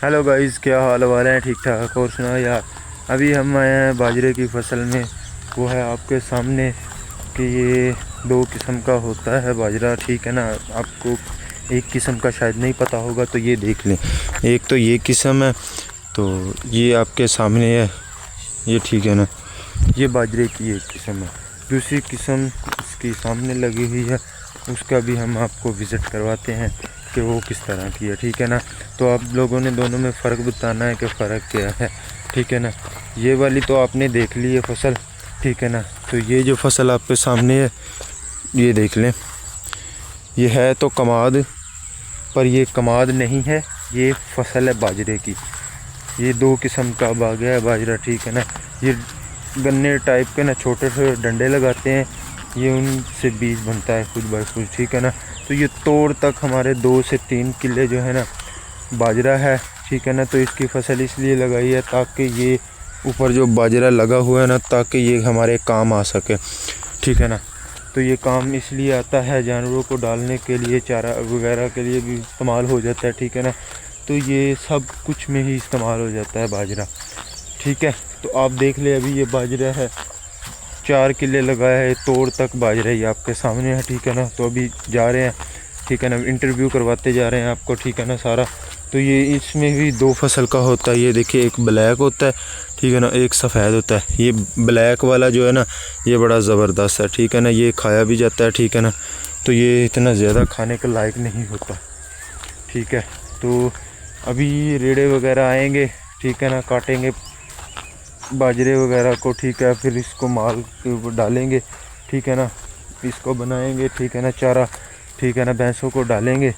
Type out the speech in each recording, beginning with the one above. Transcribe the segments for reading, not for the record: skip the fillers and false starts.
Hello guys, क्या हाल वाले हैं? ठीक ठाक? और सुना यार, अभी हम आए हैं बाजरे की फसल में। वो है आपके सामने कि ये दो किस्म का होता है बाजरा, ठीक है ना। आपको एक किस्म का शायद नहीं पता होगा, तो ये देख लें। एक तो ये किस्म है, तो ये आपके सामने है ये, ठीक है ना। ये बाजरे की एक किस्म है। दूसरी किस्म इसकी सामने लगी हुई है, उसका भी हम आपको विज़िट करवाते हैं कि वो किस तरह की है, ठीक है ना। तो आप लोगों ने दोनों में फ़र्क बताना है कि फ़र्क क्या है, ठीक है ना। ये वाली तो आपने देख ली है फसल, ठीक है ना। तो ये जो फसल आपके सामने है, ये देख लें। ये है तो कमाद, पर ये कमाद नहीं है, ये फसल है बाजरे की। ये दो किस्म का बाग है बाजरा, ठीक है ना। ये गन्ने टाइप के ना छोटे से डंडे लगाते हैं, ये उनसे बीज बनता है खुद ब खुद, ठीक है ना। तो ये तोड़ तक हमारे 2 से 3 किले जो है ना बाजरा है, ठीक है ना। तो इसकी फसल इसलिए लगाई है ताकि ये ऊपर जो बाजरा लगा हुआ है ना, ताकि ये हमारे काम आ सके, ठीक है ना। तो ये काम इसलिए आता है, जानवरों को डालने के लिए, चारा वगैरह के लिए भी इस्तेमाल हो जाता है, ठीक है ना। तो ये सब कुछ में ही इस्तेमाल हो जाता है बाजरा, ठीक है। तो आप देख ले, अभी ये बाजरा है, 4 किले लगाया है, तोड़ तक बाजरा ही आपके सामने है, ठीक है ना। तो अभी जा रहे हैं, ठीक है ना, इंटरव्यू करवाते जा रहे हैं आपको, ठीक है ना सारा। तो ये इसमें भी 2 फसल का होता है। ये देखिए, एक ब्लैक होता है, ठीक है ना, एक सफ़ेद होता है। ये ब्लैक वाला जो है ना, ये बड़ा ज़बरदस्त है, ठीक है ना। ये खाया भी जाता है, ठीक है ना। तो ये इतना ज़्यादा खाने के लायक नहीं होता, ठीक है। तो अभी रेड़े वगैरह आएंगे, ठीक है ना, काटेंगे बाजरे वगैरह को, ठीक है। फिर इसको माल के ऊपर डालेंगे, ठीक है ना, इसको बनाएंगे, ठीक है ना, चारा, ठीक है ना, भैंसों को डालेंगे,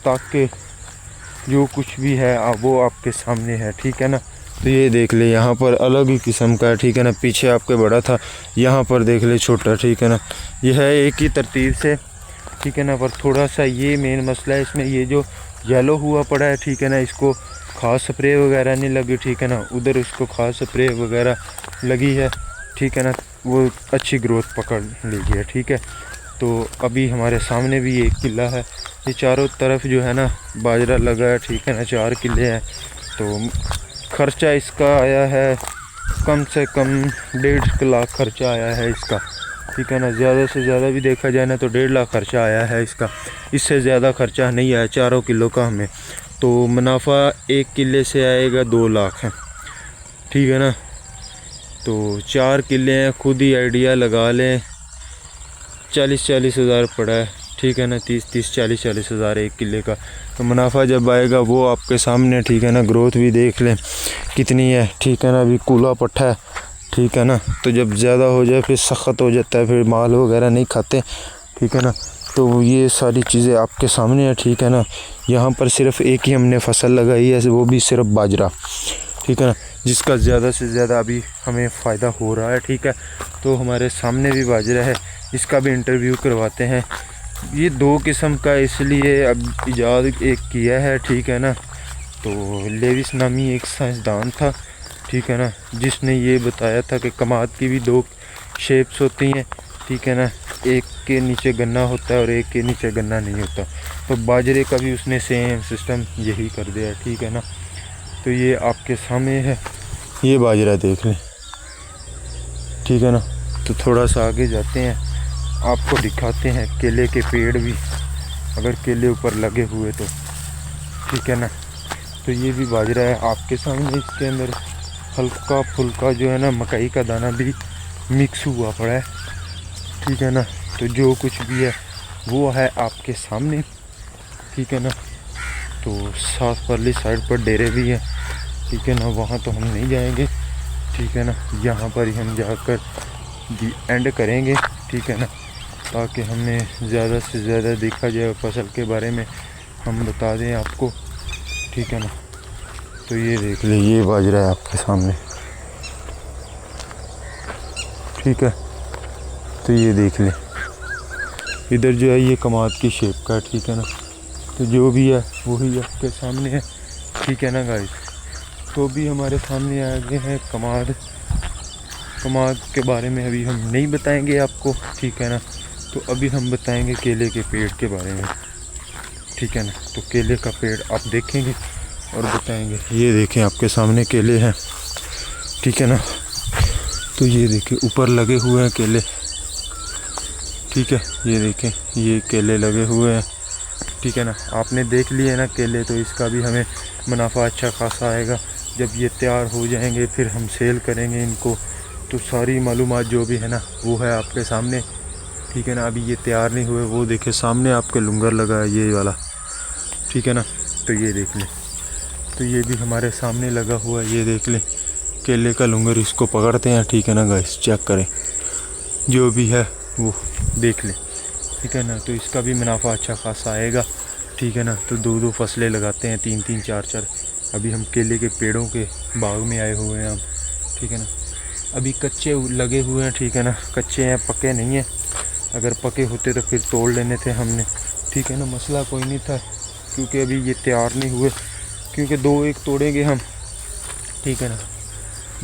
ताकि जो कुछ भी है वो आपके सामने है, ठीक है ना। तो ये देख ले, यहाँ पर अलग ही किस्म का है, ठीक है ना। पीछे आपके बड़ा था, यहाँ पर देख ले छोटा, ठीक है ना। यह है एक ही तरतीब से, ठीक है ना। पर थोड़ा सा ये मेन मसला है इसमें, ये जो येलो हुआ पड़ा है, ठीक है ना, इसको खास स्प्रे वगैरह नहीं लगी, ठीक है ना। उधर इसको खास स्प्रे वगैरह लगी है, ठीक है ना, वो अच्छी ग्रोथ पकड़ ली है, ठीक है। तो अभी हमारे सामने भी एक किला है, ये चारों तरफ जो है ना बाजरा लगा है, ठीक है ना, 4 किले हैं। तो खर्चा इसका आया है कम से कम 1.5 लाख खर्चा आया है इसका, ठीक है ना। ज़्यादा से ज़्यादा भी देखा जाए ना तो 1.5 लाख खर्चा आया है इसका, इससे ज़्यादा खर्चा नहीं आया 4 किलो का हमें। तो मुनाफा 1 किले से आएगा 2 लाख है, ठीक है ना। तो 4 किले हैं, खुद ही आइडिया लगा लें, 40-40 हज़ार पड़ा है, ठीक है ना। 30-40 हज़ार 1 किले का। तो मुनाफा जब आएगा वो आपके सामने, ठीक है ना। ग्रोथ भी देख लें कितनी है, ठीक है ना। अभी कूला पट्टा है, ठीक है ना। तो जब ज़्यादा हो जाए फिर सख्त हो जाता है, फिर माल वगैरह नहीं खाते, ठीक है ना। तो ये सारी चीज़ें आपके सामने है, ठीक है ना। यहाँ पर सिर्फ एक ही हमने फसल लगाई है, वो भी सिर्फ बाजरा, ठीक है ना, जिसका ज़्यादा से ज़्यादा अभी हमें फ़ायदा हो रहा है, ठीक है। तो हमारे सामने भी बाजरा है, इसका भी इंटरव्यू करवाते हैं। ये 2 किस्म का इसलिए अब इजाद एक किया है, ठीक है ना। तो लेविस नामी एक साइंसदान था, ठीक है ना, जिसने ये बताया था कि कमाद की भी 2 शेप्स होती हैं, ठीक है ना। एक के नीचे गन्ना होता है और एक के नीचे गन्ना नहीं होता। तो बाजरे का भी उसने सेम सिस्टम यही कर दिया, ठीक है ना। तो ये आपके सामने है, ये बाजरा देख लें, ठीक है ना। तो थोड़ा सा आगे जाते हैं, आपको दिखाते हैं केले के पेड़ भी, अगर केले ऊपर लगे हुए तो, ठीक है ना। तो ये भी बाजरा है आपके सामने, इसके अंदर हल्का फुल्का जो है ना मकई का दाना भी मिक्स हुआ पड़ा है, ठीक है ना। तो जो कुछ भी है वो है आपके सामने, ठीक है ना। तो साथ वाली साइड पर डेरे भी हैं, ठीक है ना, वहाँ तो हम नहीं जाएंगे, ठीक है ना। यहाँ पर ही हम जाकर एंड करेंगे, ठीक है ना, ताकि हमें ज़्यादा से ज़्यादा देखा जाए फसल के बारे में हम बता दें आपको, ठीक है ना। तो ये देख ले, ये बाजरा है आपके सामने, ठीक है। तो ये देख ले, इधर जो है ये कमाद की शेप का है, ठीक है ना। तो जो भी है वही आपके सामने है, ठीक है ना गाइस। तो भी हमारे सामने आ गए हैं कमाद के बारे में अभी हम नहीं बताएंगे आपको, ठीक है ना। तो अभी हम बताएंगे केले के पेड़ के बारे में, ठीक है ना। तो केले का पेड़ आप देखेंगे और बताएंगे। ये देखें आपके सामने केले हैं, ठीक है ना। तो ये देखें ऊपर लगे हुए हैं केले, ठीक है। ये देखें ये केले लगे हुए हैं, ठीक है ना। आपने देख लिए ना केले, तो इसका भी हमें मुनाफा अच्छा खासा आएगा। जब ये तैयार हो जाएंगे फिर हम सेल करेंगे इनको, तो सारी मालूमात जो भी है ना वो है आपके सामने, ठीक है ना। अभी ये तैयार नहीं हुए, वो देखें सामने आपके लुंगर लगा है ये वाला, ठीक है ना। तो ये देख लें, तो ये भी हमारे सामने लगा हुआ है, ये देख लें केले का लुंगर, इसको पकड़ते हैं, ठीक है ना गाइस। चेक करें जो भी है वो देख लें, ठीक है ना। तो इसका भी मुनाफा अच्छा खासा आएगा, ठीक है ना। तो 2-2 फसलें लगाते हैं, 3-3 4-4। अभी हम केले के पेड़ों के बाग में आए हुए हैं हम, ठीक है ना। अभी कच्चे लगे हुए हैं, ठीक है ना, कच्चे हैं, पके नहीं हैं। अगर पके होते तो फिर तोड़ लेने थे हमने, ठीक है ना। मसला कोई नहीं था, क्योंकि अभी ये तैयार नहीं हुए, क्योंकि 2-1 तोड़ेंगे हम, ठीक है ना।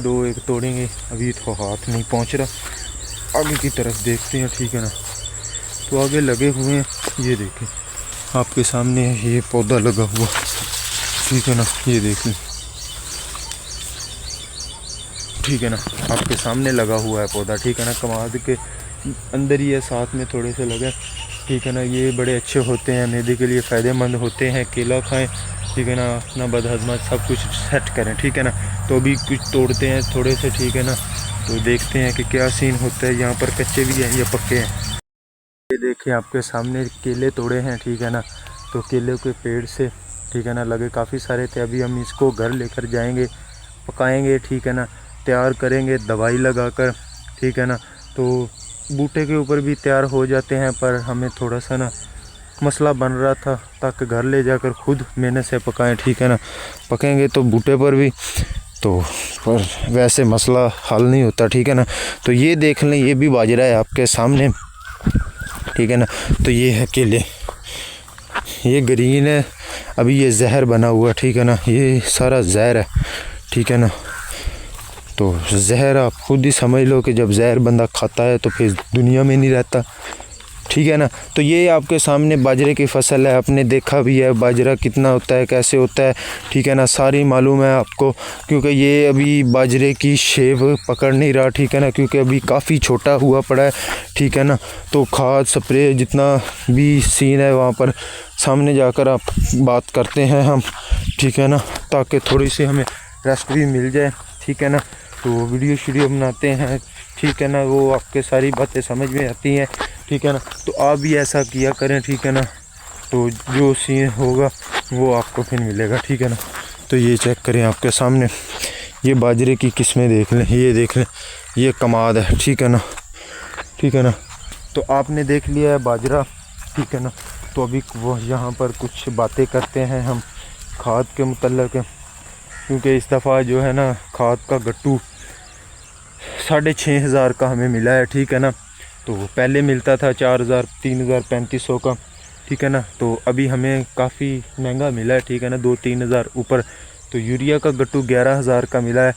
2-1 तोड़ेंगे, अभी तो हाथ नहीं पहुंच रहा। आगे की तरफ देखते हैं, ठीक है ना। तो आगे लगे हुए हैं, ये देखें आपके सामने ये पौधा लगा हुआ, ठीक है ना। ये देख लें, ठीक है ना, आपके सामने लगा हुआ है पौधा, ठीक है ना। कमाद के अंदर ही है, साथ में थोड़े से लगे, ठीक है ना। ये बड़े अच्छे होते हैं, मैदे के लिए फ़ायदेमंद होते हैं। केला खाएं, ठीक है ना, अपना बदहज़मा सब कुछ सेट करें, ठीक है ना। तो अभी कुछ तोड़ते हैं थोड़े से, ठीक है ना। तो देखते हैं कि क्या सीन होता है। यहाँ पर कच्चे भी हैं या पक्के हैं। ये देखिए आपके सामने केले तोड़े हैं, ठीक है ना। तो केले के पेड़ से, ठीक है ना, लगे काफ़ी सारे थे। अभी हम इसको घर लेकर जाएंगे, पकाएंगे, ठीक है ना, तैयार करेंगे दवाई लगाकर, ठीक है ना। तो बूटे के ऊपर भी तैयार हो जाते हैं, पर हमें थोड़ा सा ना मसला बन रहा था, ताकि घर ले जाकर खुद मेहनत से पकाएं, ठीक है ना। पकेंगे तो बूटे पर भी, तो पर वैसे मसला हल नहीं होता, ठीक है ना। तो ये देख लें, ये भी बाजरा है आपके सामने, ठीक है ना। तो ये है केले, ये ग्रीन है, अभी ये जहर बना हुआ, ठीक है ना। ये सारा जहर है, ठीक है ना। तो जहर आप खुद ही समझ लो कि जब जहर बंदा खाता है तो फिर दुनिया में नहीं रहता, ठीक है ना। तो ये आपके सामने बाजरे की फसल है, आपने देखा भी है बाजरा कितना होता है, कैसे होता है, ठीक है ना। सारी मालूम है आपको, क्योंकि ये अभी बाजरे की शेप पकड़ नहीं रहा, ठीक है ना, क्योंकि अभी काफ़ी छोटा हुआ पड़ा है, ठीक है ना। तो खाद स्प्रे जितना भी सीन है वहाँ पर सामने जाकर आप बात करते हैं हम, ठीक है ना, ताकि थोड़ी सी हमें रेस्ट भी मिल जाए, ठीक है ना। तो वीडियो बनाते हैं, ठीक है ना, वो आपके सारी बातें समझ में आती हैं, ठीक है ना। तो आप भी ऐसा किया करें, ठीक है ना। तो जो सीन होगा वो आपको फिर मिलेगा, ठीक है ना। तो ये चेक करें आपके सामने, ये बाजरे की किस्में देख लें, ये देख लें, ये कमाद है, ठीक है ना, ठीक है ना। तो आपने देख लिया है बाजरा, ठीक है ना। तो अभी वो यहाँ पर कुछ बातें करते हैं हम खाद के मुतल्लिक़, क्योंकि इस दफ़ा जो है ना खाद का गट्टू 6,500 का हमें मिला है, ठीक है ना। तो पहले मिलता था 4,000, 3,000, 3,500 का, ठीक है ना। तो अभी हमें काफ़ी महंगा मिला है, ठीक है ना, 2-3 हज़ार ऊपर। तो यूरिया का गट्टू 11,000 का मिला है,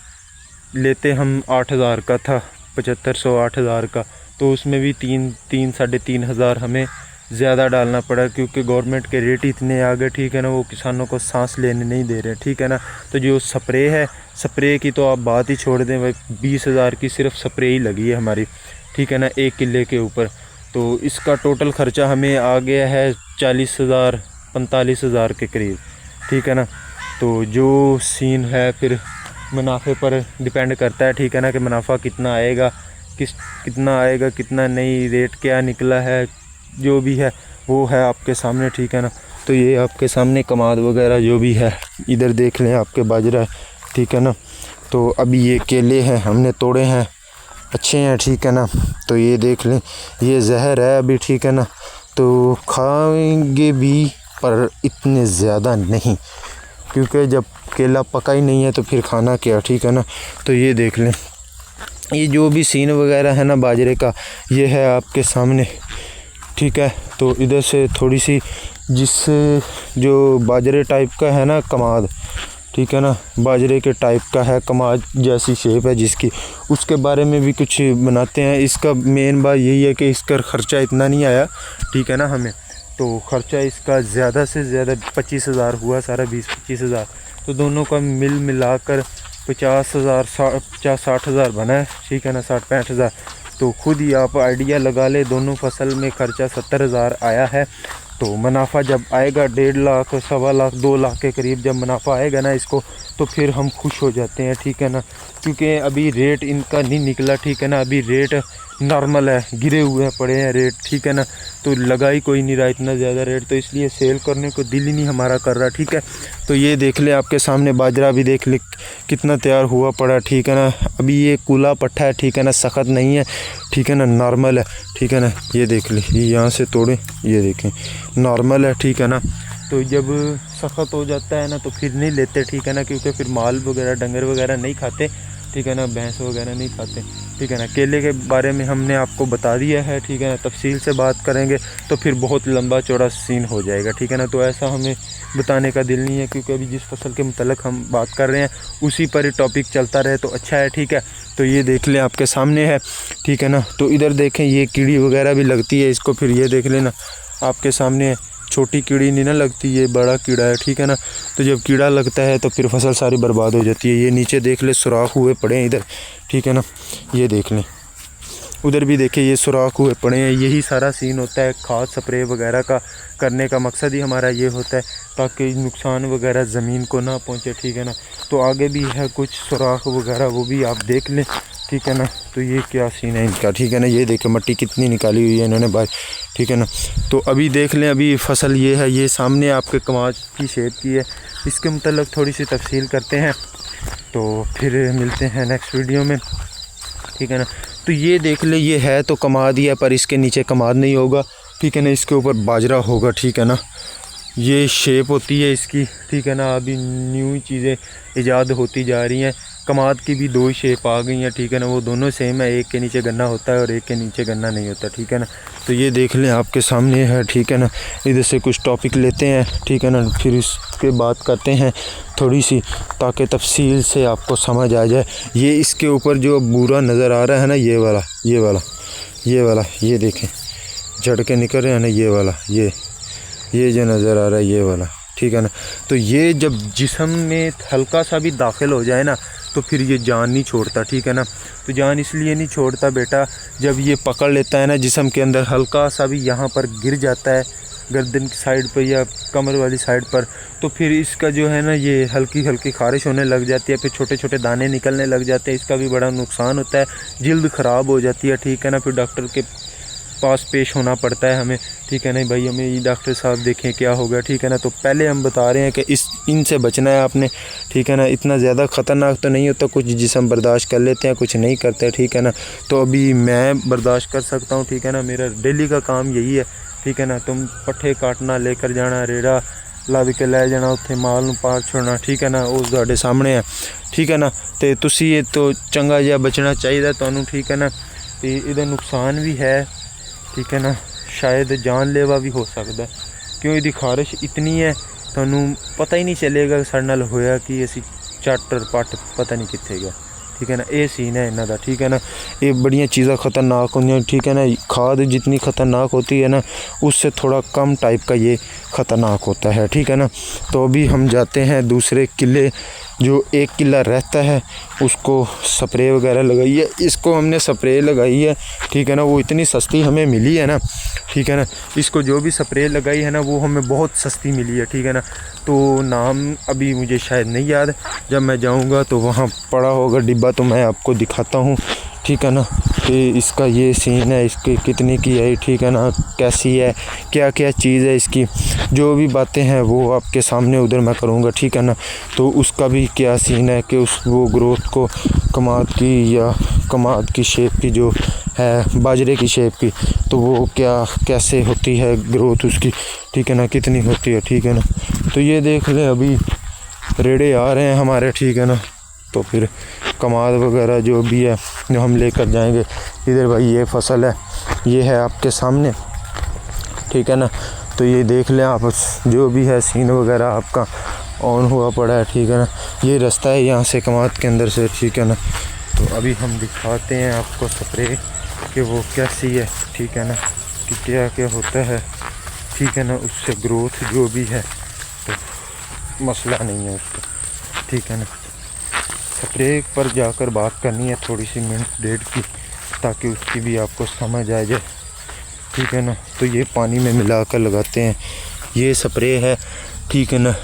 लेते हम 8,000 का था, 7,500 8,000 का। तो उसमें भी 3-3.5 हमें ज़्यादा डालना पड़ा, क्योंकि गवर्नमेंट के रेट इतने आ गए, ठीक है ना। वो किसानों को सांस लेने नहीं दे रहे, ठीक है ना। तो जो स्प्रे है, स्प्रे की तो आप बात ही छोड़ दें भाई, 20,000 की सिर्फ स्प्रे ही लगी है हमारी, ठीक है ना, 1 किले के ऊपर। तो इसका टोटल ख़र्चा हमें आ गया है 40,000 45,000 के करीब, ठीक है ना। तो जो सीन है फिर मुनाफे पर डिपेंड करता है, ठीक है ना, कि मुनाफा कितना आएगा, कितना आएगा कितना नहीं, रेट क्या निकला है, जो भी है वो है आपके सामने, ठीक है ना। तो ये आपके सामने कमाद वगैरह जो भी है, इधर देख लें आपके बाजरा, ठीक है ना। तो अभी ये केले हैं, हमने तोड़े हैं, अच्छे हैं, ठीक है ना। तो ये देख लें, ये जहर है अभी, ठीक है ना। तो खाएंगे भी पर इतने ज़्यादा नहीं, क्योंकि जब केला पका ही नहीं है तो फिर खाना क्या, ठीक है ना। तो ये देख लें, ये जो भी सीन वगैरह है ना बाजरे का, ये है आपके सामने, ठीक है। तो इधर से थोड़ी सी जिससे जो बाजरे टाइप का है ना कमाद, ठीक है ना, बाजरे के टाइप का है कमाद जैसी शेप है जिसकी, उसके बारे में भी कुछ बनाते हैं। इसका मेन बात यही है कि इसका ख़र्चा इतना नहीं आया, ठीक है ना, हमें। तो ख़र्चा इसका ज़्यादा से ज़्यादा 25,000 हुआ, सारा 20-25 हज़ार। तो दोनों का मिल मिलाकर 50-60 हज़ार बना है, ठीक है ना, 60-65 हज़ार। तो खुद ही आप आइडिया लगा ले, दोनों फसल में खर्चा 70 हज़ार आया है। तो मुनाफा जब आएगा 1.5 लाख, 1.25 लाख, 2 लाख के करीब जब मुनाफा आएगा ना इसको, तो फिर हम खुश हो जाते हैं, ठीक है ना। क्योंकि अभी रेट इनका नहीं निकला, ठीक है ना, अभी रेट नॉर्मल है, गिरे हुए पड़े हैं रेट, ठीक है ना। तो लगा ही कोई नहीं रहा इतना ज़्यादा रेट, तो इसलिए सेल करने को दिल ही नहीं हमारा कर रहा, ठीक है। तो ये देख ले आपके सामने बाजरा भी देख ले कितना तैयार हुआ पड़ा, ठीक है ना। अभी ये कूला पट्टा है, ठीक है ना, सख्त नहीं है, ठीक है ना, नॉर्मल है, ठीक है ना। ये देख ले, ये यहाँ से तोड़े, ये देखें नॉर्मल है, ठीक है ना। तो जब सख्त हो जाता है ना तो फिर नहीं लेते, ठीक है ना, क्योंकि फिर माल वगैरह डंगर वगैरह नहीं खाते, ठीक है ना, भैंस वगैरह नहीं खाते, ठीक है ना। केले के बारे में हमने आपको बता दिया है, ठीक है ना। तफसील से बात करेंगे तो फिर बहुत लंबा चौड़ा सीन हो जाएगा, ठीक है ना। तो ऐसा हमें बताने का दिल नहीं है, क्योंकि अभी जिस फसल के मतलब हम बात कर रहे हैं उसी पर ही टॉपिक चलता रहे तो अच्छा है, ठीक है। तो ये देख लें आपके सामने है, ठीक है ना। तो इधर देखें ये कीड़ी वगैरह भी लगती है इसको, फिर ये देख लेना आपके सामने छोटी कीड़ी नहीं ना लगती, ये बड़ा कीड़ा है, ठीक है ना। तो जब कीड़ा लगता है तो फिर फसल सारी बर्बाद हो जाती है। ये नीचे देख ले सुराख हुए पड़े हैं इधर, ठीक है ना, ये देख लें, उधर भी देखें ये सुराख हुए पड़े हैं। यही सारा सीन होता है, खाद स्प्रे वगैरह का करने का मकसद ही हमारा ये होता है ताकि नुकसान वगैरह ज़मीन को ना पहुँचे, ठीक है ना। तो आगे भी है कुछ सुराख वगैरह, वो भी आप देख लें, ठीक है ना। तो ये क्या सीन है इनका, ठीक है ना। ये देखें मट्टी कितनी निकाली हुई है इन्होंने भाई, ठीक है ना। तो अभी देख लें, अभी फसल ये है, ये सामने आपके कमाद की शेप की है, इसके मतलब थोड़ी सी तफसील करते हैं तो फिर मिलते हैं नेक्स्ट वीडियो में, ठीक है ना। तो ये देख ले, ये है तो कमाद ही है, पर इसके नीचे कमाद नहीं होगा, ठीक है ना, इसके ऊपर बाजरा होगा, ठीक है ना। ये शेप होती है इसकी, ठीक है ना। अभी न्यू चीज़ें ईजाद होती जा रही हैं, कमाद की भी 2 शेप आ गई हैं, ठीक है ना। वो दोनों सेम है, एक के नीचे गन्ना होता है और एक के नीचे गन्ना नहीं होता, ठीक है ना। तो ये देख लें आपके सामने है, ठीक है ना। इधर से कुछ टॉपिक लेते हैं, ठीक है ना, फिर इसके बात करते हैं थोड़ी सी, ताकि तफसील से आपको समझ आ जाए। ये इसके ऊपर जो बुरा नज़र आ रहा है ना, ये वाला ये देखें झड़ के निकल रहे हैं ना, ये वाला ये जो नज़र आ रहा है ये वाला, ठीक है ना। तो ये जब जिस्म में हल्का सा भी दाखिल हो जाए ना तो फिर ये जान नहीं छोड़ता, ठीक है ना। तो जान इसलिए नहीं छोड़ता बेटा, जब ये पकड़ लेता है ना जिस्म के अंदर, हल्का सा भी यहाँ पर गिर जाता है गर्दन की साइड पर या कमर वाली साइड पर, तो फिर इसका जो है ना ये हल्की हल्की खारिश होने लग जाती है, फिर छोटे छोटे दाने निकलने लग जाते हैं, इसका भी बड़ा नुकसान होता है, जिल्द ख़राब हो जाती है, ठीक है ना। फिर डॉक्टर के पास पेश होना पड़ता है हमें, ठीक है ना। भाई हमें ये डॉक्टर साहब देखें क्या होगा, ठीक है ना। तो पहले हम बता रहे हैं कि इनसे बचना है आपने, ठीक है ना। इतना ज़्यादा ख़तरनाक तो नहीं होता, कुछ जिस्म बर्दाश्त कर लेते हैं, कुछ नहीं करते, ठीक है ना। तो अभी मैं बर्दाश्त कर सकता हूँ, ठीक है ना, मेरा डेली का काम यही है, ठीक है ना। तुम पट्ठे काटना, लेकर जाना, रेड़ा ਲੱਦ के लै जाना, उत्थे माल नूं पार छोड़ना, ठीक है ना, वो तुहाडे सामने है, ठीक है ना। तो तुसी ये तो चंगा जिहा बचना चाहिए तुहानूं, ठीक है ना। तो इहदा नुकसान भी है, ठीक है ना, शायद जानलेवा भी हो सकता है, क्यों इहदी खारिश इतनी है तुहानूं पता ही नहीं चलेगा साडे नाल होया कि असीं चाटर पट पता नहीं कित्थे गया, ठीक है ना। ये सीन है इन्हां दा, ठीक है ना। ये बड़ियां चीज़ां ख़तरनाक होंदियां, ठीक है ना। खाद जितनी ख़तरनाक होती है ना उससे थोड़ा कम टाइप का ये ख़तरनाक होता है, ठीक है ना। तो अभी हम जाते हैं दूसरे किले, जो 1 किला रहता है उसको स्प्रे वगैरह लगाई है, इसको हमने स्प्रे लगाई है, ठीक है ना। वो इतनी सस्ती हमें मिली है ना, ठीक है ना। इसको जो भी स्प्रे लगाई है ना वो हमें बहुत सस्ती मिली है, ठीक है ना। तो नाम अभी मुझे शायद नहीं याद, जब मैं जाऊंगा तो वहाँ पड़ा होगा डिब्बा तो मैं आपको दिखाता हूँ, ठीक है ना। कि इसका ये सीन है, इसकी कितने की है, ठीक है ना, कैसी है, क्या क्या चीज़ है इसकी, जो भी बातें हैं वो आपके सामने उधर मैं करूँगा, ठीक है ना। तो उसका भी क्या सीन है कि वो ग्रोथ को कमाद की या कमाद की शेप की जो है बाजरे की शेप की, तो वो क्या कैसे होती है ग्रोथ उसकी, ठीक है ना, कितनी होती है, ठीक है ना। तो ये देख लें अभी रेड़े आ रहे हैं हमारे, ठीक है ना। तो फिर कमाद वगैरह जो भी है जो हम लेकर जाएंगे। इधर भाई ये फसल है, ये है आपके सामने, ठीक है ना। तो ये देख लें आप, जो भी है सीन वगैरह आपका ऑन हुआ पड़ा है, ठीक है ना। ये रास्ता है यहाँ से कमाद के अंदर से, ठीक है ना। तो अभी हम दिखाते हैं आपको स्प्रे कि वो कैसी है, ठीक है ना, कि क्या क्या होता है, ठीक है ना। उससे ग्रोथ जो भी है तो मसला नहीं है उसका, ठीक है ना। स्प्रे पर जाकर बात करनी है थोड़ी सी मिनट डेढ़ की, ताकि उसकी भी आपको समझ आ जाए, ठीक है ना। तो ये पानी में मिलाकर लगाते हैं, ये स्प्रे है, ठीक है ना।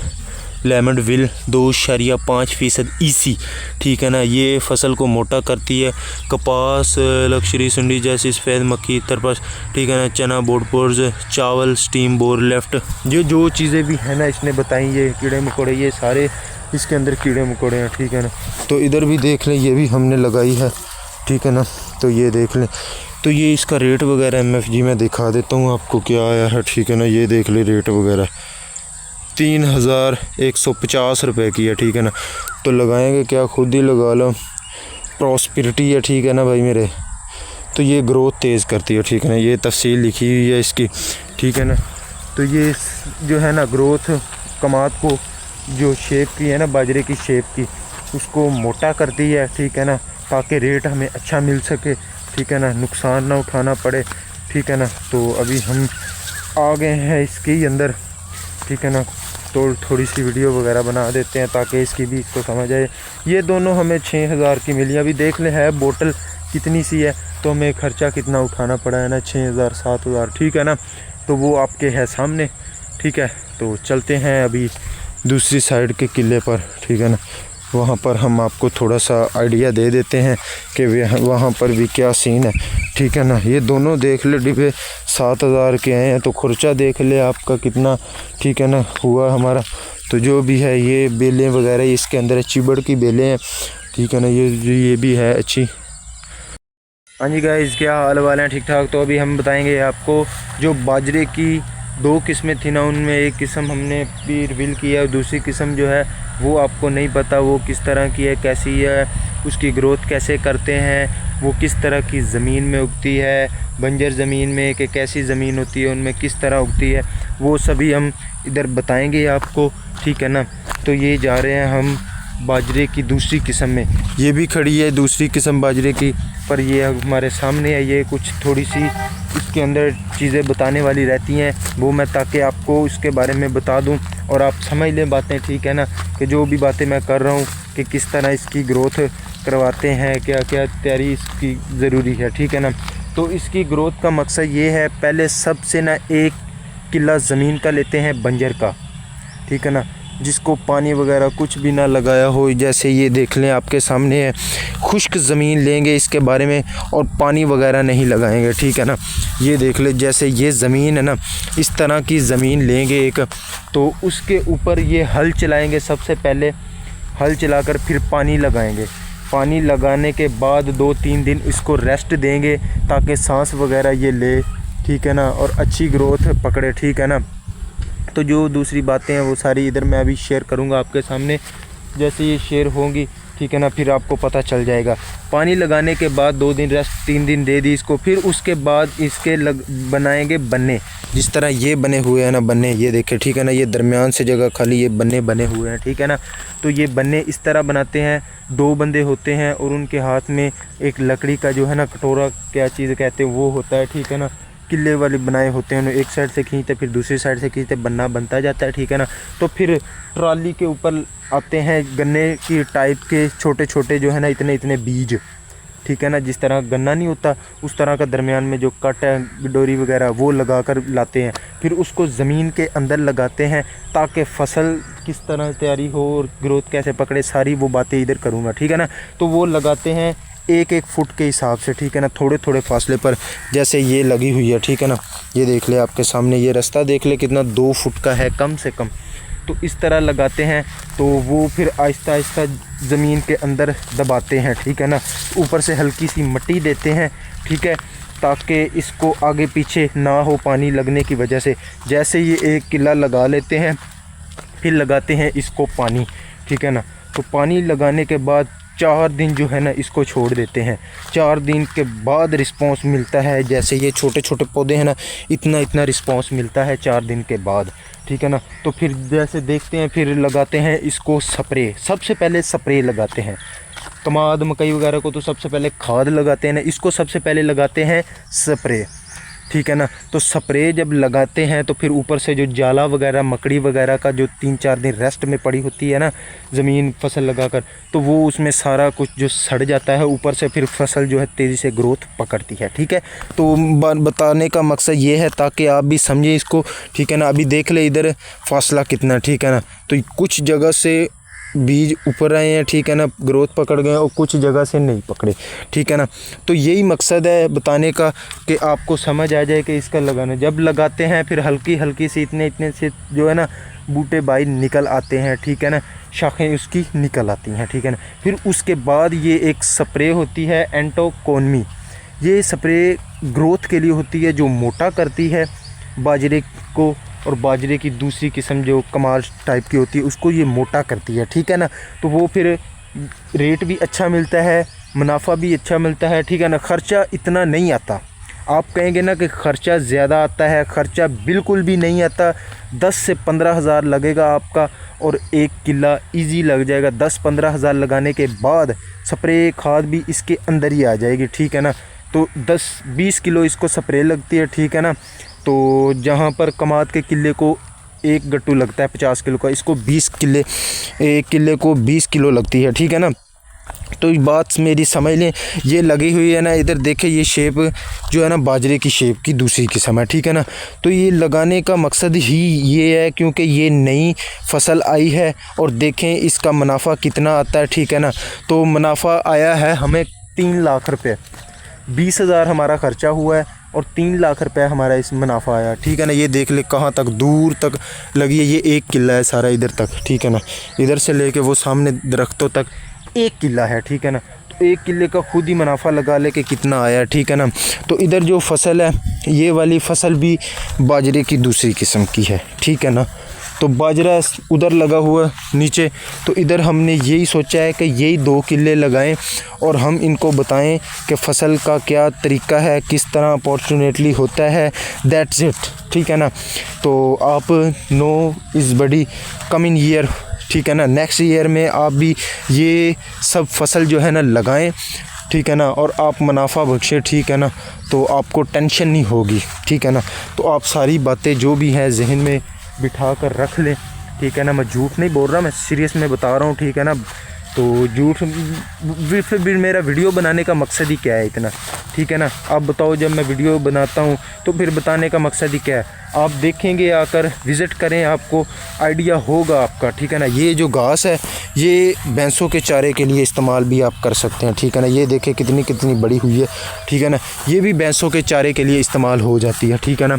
लेमन विल 2.5% EC, ठीक है ना। ये फसल को मोटा करती है। कपास, लक्ष्री, सुंडी जैसी सफ़ेद मक्खी, तरपस, ठीक है ना, चना, बोडपोर्स, चावल, स्टीम बोर, लेफ्ट, ये जो चीज़ें भी हैं ना इसने बताई, ये कीड़े मकोड़े, ये सारे इसके अंदर कीड़े मकोड़े हैं, ठीक है ना। तो इधर भी देख लें, ये भी हमने लगाई है, ठीक है ना। तो ये देख लें, तो ये इसका रेट वगैरह MFG में दिखा देता हूँ आपको क्या आया है, ठीक है ना। ये देख ले रेट वगैरह 3150 रुपये की है, ठीक है ना। तो लगाएंगे क्या, खुद ही लगा लो, प्रॉस्पेरिटी है, ठीक है ना भाई मेरे। तो ये ग्रोथ तेज़ करती है, ठीक है ना। ये तफसील लिखी हुई है इसकी, ठीक है ना। तो ये जो है ना ग्रोथ कमाद को जो शेप की है ना, बाजरे की शेप की, उसको मोटा करती है, ठीक है ना, ताकि रेट हमें अच्छा मिल सके, ठीक है ना, नुकसान ना उठाना पड़े, ठीक है ना। तो अभी हम आ गए हैं इसके अंदर, ठीक है ना। तो थोड़ी सी वीडियो वगैरह बना देते हैं ताकि इसकी भी इसको समझ आए। ये दोनों हमें 6000 की मिली। अभी देख ले है बोतल कितनी सी है, तो हमें ख़र्चा कितना उठाना पड़ा है ना, 6000 7000, ठीक है ना। तो वो आपके है सामने, ठीक है। तो चलते हैं अभी दूसरी साइड के किले पर, ठीक है ना। वहाँ पर हम आपको थोड़ा सा आइडिया दे देते हैं कि वहाँ पर भी क्या सीन है, ठीक है ना। ये दोनों देख ले डिब्बे 7000 के हैं, तो खर्चा देख ले आपका कितना, ठीक है ना, हुआ हमारा। तो जो भी है ये बेलें वगैरह इसके अंदर चिबड़ की बेलें हैं, ठीक है ना। ये भी है अच्छी। हाँ जी गाइस, क्या हाल वाले हैं, ठीक ठाक। तो अभी हम बताएंगे आपको जो बाजरे की 2 किस्में थी ना, उनमें एक किस्म हमने भी रिवील किया है, दूसरी किस्म जो है वो आपको नहीं पता वो किस तरह की है, कैसी है, उसकी ग्रोथ कैसे करते हैं, वो किस तरह की ज़मीन में उगती है, बंजर ज़मीन में कि कैसी ज़मीन होती है, उनमें किस तरह उगती है, वो सभी हम इधर बताएंगे आपको, ठीक है ना। तो ये जा रहे हैं हम बाजरे की दूसरी किस्म में, ये भी खड़ी है दूसरी किस्म बाजरे की, पर ये हमारे सामने है। ये कुछ थोड़ी सी इसके अंदर चीज़ें बताने वाली रहती हैं, वो मैं ताकि आपको इसके बारे में बता दूं और आप समझ लें बातें, ठीक है ना, कि जो भी बातें मैं कर रहा हूं कि किस तरह इसकी ग्रोथ करवाते हैं, क्या क्या तैयारी इसकी ज़रूरी है, ठीक है ना। तो इसकी ग्रोथ का मकसद ये है, पहले सबसे ना 1 किला ज़मीन का लेते हैं बंजर का, ठीक है ना, जिसको पानी वगैरह कुछ भी ना लगाया हो। जैसे ये देख लें आपके सामने है, खुश्क ज़मीन लेंगे इसके बारे में और पानी वगैरह नहीं लगाएंगे, ठीक है ना। ये देख ले, जैसे ये ज़मीन है ना, इस तरह की ज़मीन लेंगे एक, तो उसके ऊपर ये हल चलाएंगे। सबसे पहले हल चलाकर फिर पानी लगाएंगे। पानी लगाने के बाद 2-3 दिन इसको रेस्ट देंगे ताकि सांस वगैरह ये ले, ठीक है ना, और अच्छी ग्रोथ पकड़े, ठीक है ना। तो जो दूसरी बातें हैं वो सारी इधर मैं अभी शेयर करूंगा आपके सामने, जैसे ये शेयर होंगी, ठीक है ना, फिर आपको पता चल जाएगा। पानी लगाने के बाद 2 दिन रेस्ट, 3 दिन दे दी इसको, फिर उसके बाद इसके बनाएंगे बन्ने, जिस तरह ये बने हुए हैं ना बन्ने, ये देखें, ठीक है ना। ये दरमियान से जगह खाली ये बन्ने बने हुए हैं, ठीक है ना। तो ये बन्ने इस तरह बनाते हैं, 2 बंदे होते हैं और उनके हाथ में एक लकड़ी का जो है ना कटोरा, क्या चीज़ कहते हैं वो होता है, ठीक है ना। किले वाले बनाए होते हैं, एक साइड से खींचते फिर दूसरी साइड से खींचते, बन्ना बनता जाता है, ठीक है ना। तो फिर ट्रॉली के ऊपर आते हैं गन्ने की टाइप के छोटे छोटे जो है ना इतने इतने बीज, ठीक है ना। जिस तरह गन्ना नहीं होता उस तरह का दरमियान में जो कट है डोरी वगैरह वो लगा कर लाते हैं, फिर उसको ज़मीन के अंदर लगाते हैं ताकि फसल किस तरह तैयारी हो और ग्रोथ कैसे पकड़े, सारी वो बातें इधर करूँगा, ठीक है ना। तो वो लगाते हैं 1-1 फुट के हिसाब से, ठीक है ना, थोड़े थोड़े फासले पर, जैसे ये लगी हुई है, ठीक है ना। ये देख ले आपके सामने, ये रास्ता देख ले कितना 2 फुट का है कम से कम। तो इस तरह लगाते हैं, तो वो फिर आहिस्ता आहिस्ता ज़मीन के अंदर दबाते हैं, ठीक है ना। ऊपर से हल्की सी मिट्टी देते हैं, ठीक है, ताकि इसको आगे पीछे ना हो पानी लगने की वजह से। जैसे ये 1 किला लगा लेते हैं, फिर लगाते हैं इसको पानी, ठीक है ना। तो पानी लगाने के बाद 4 दिन जो है ना इसको छोड़ देते हैं। 4 दिन के बाद रिस्पांस मिलता है, जैसे ये छोटे छोटे पौधे हैं ना, इतना इतना रिस्पांस मिलता है 4 दिन के बाद, ठीक है ना। तो फिर जैसे देखते हैं, फिर लगाते हैं इसको स्प्रे। सबसे पहले स्प्रे लगाते हैं। कमाद मकई वगैरह को तो सबसे पहले खाद लगाते हैं ना, इसको सबसे पहले लगाते हैं स्प्रे। ठीक है ना। तो स्प्रे जब लगाते हैं तो फिर ऊपर से जो जाला वगैरह मकड़ी वगैरह का जो 3-4 दिन रेस्ट में पड़ी होती है ना ज़मीन फसल लगाकर, तो वो उसमें सारा कुछ जो सड़ जाता है, ऊपर से फिर फसल जो है तेज़ी से ग्रोथ पकड़ती है। ठीक है, तो बताने का मकसद ये है ताकि आप भी समझें इसको। ठीक है ना, अभी देख ले इधर फासला कितना, ठीक है ना। तो कुछ जगह से बीज ऊपर आए हैं, ठीक है ना, ग्रोथ पकड़ गए और कुछ जगह से नहीं पकड़े। ठीक है ना, तो यही मकसद है बताने का कि आपको समझ आ जाए कि इसका लगाना जब लगाते हैं फिर हल्की हल्की से इतने से जो है ना बूटे बाहर निकल आते हैं। ठीक है ना, शाखें उसकी निकल आती हैं। ठीक है ना, फिर उसके बाद ये एक स्प्रे होती है एंटोकोनमी। ये स्प्रे ग्रोथ के लिए होती है, जो मोटा करती है बाजरे को, और बाजरे की दूसरी किस्म जो कमाल टाइप की होती है उसको ये मोटा करती है। ठीक है ना, तो वो फिर रेट भी अच्छा मिलता है, मुनाफा भी अच्छा मिलता है। ठीक है ना, ख़र्चा इतना नहीं आता। आप कहेंगे ना कि ख़र्चा ज़्यादा आता है, ख़र्चा बिल्कुल भी नहीं आता। 10 से 15 हज़ार लगेगा आपका और 1 किला इजी लग जाएगा। 10-15 हज़ार लगाने के बाद स्प्रे खाद भी इसके अंदर ही आ जाएगी। ठीक है ना, तो 10-20 किलो इसको स्प्रे लगती है। ठीक है ना, तो जहाँ पर कमाद के किले को 1 गट्टू लगता है 50 किलो का, इसको 1 किले को 20 किलो लगती है। ठीक है ना, तो बात मेरी समझ लें, ये लगी हुई है ना, इधर देखें ये शेप जो है ना बाजरे की शेप की दूसरी किस्म है। ठीक है ना, तो ये लगाने का मकसद ही ये है क्योंकि ये नई फसल आई है और देखें इसका मुनाफा कितना आता है। ठीक है ना, तो मुनाफा आया है हमें 3 लाख रुपये। 20 हज़ार हमारा ख़र्चा हुआ है और 3 लाख रुपये हमारा इस मुनाफा आया। ठीक है ना, ये देख ले कहाँ तक दूर तक लगी है, ये 1 किला है सारा इधर तक। ठीक है ना, इधर से लेके वो सामने दरख्तों तक 1 किला है। ठीक है ना, तो 1 किले का खुद ही मुनाफा लगा ले कि कितना आया। ठीक है ना, तो इधर जो फसल है ये वाली फसल भी बाजरे की दूसरी किस्म की है। ठीक है ना, तो बाजरा उधर लगा हुआ नीचे, तो इधर हमने यही सोचा है कि यही 2 किले लगाएं और हम इनको बताएं कि फ़सल का क्या तरीका है, किस तरह अपॉर्चुनेटली होता है, दैट्स इट। ठीक है ना, तो आप नो इज़ बड़ी कमिंग ईयर। ठीक है ना, नेक्स्ट ईयर में आप भी ये सब फसल जो है ना लगाएं। ठीक है ना, और आप मुनाफा बख्शें। ठीक है ना, तो आपको टेंशन नहीं होगी। ठीक है ना, तो आप सारी बातें जो भी हैं जहन में बिठा कर रख लें। ठीक है ना, मैं झूठ नहीं बोल रहा, मैं सीरियस में बता रहा हूँ। ठीक है ना, तो झूठ फिर भी मेरा वीडियो बनाने का मकसद ही क्या है इतना। ठीक है ना, आप बताओ, जब मैं वीडियो बनाता हूँ तो फिर बताने का मकसद ही क्या है। आप देखेंगे, आकर विज़िट करें, आपको आइडिया होगा आपका। ठीक है ना, ये जो घास है ये भैंसों के चारे के लिए इस्तेमाल भी आप कर सकते हैं। ठीक है ना, ये देखें कितनी बड़ी हुई है। ठीक है ना, ये भी भैंसों के चारे के लिए इस्तेमाल हो जाती है। ठीक है ना,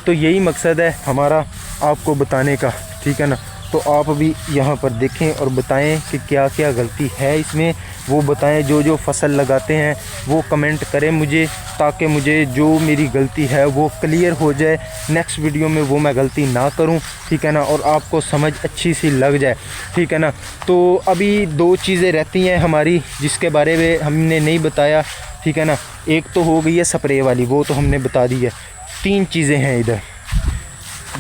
तो यही मकसद है हमारा आपको बताने का। ठीक है ना, तो आप भी यहाँ पर देखें और बताएं कि क्या क्या गलती है इसमें, वो बताएं। जो फसल लगाते हैं वो कमेंट करें मुझे, ताकि मुझे जो मेरी गलती है वो क्लियर हो जाए, नेक्स्ट वीडियो में वो मैं गलती ना करूं। ठीक है ना, और आपको समझ अच्छी सी लग जाए। ठीक है ना, तो अभी 2 चीज़ें रहती हैं हमारी जिसके बारे में हमने नहीं बताया। ठीक है ना, एक तो हो गई है स्प्रे वाली, वो तो हमने बता दी है। 3 चीज़ें हैं इधर।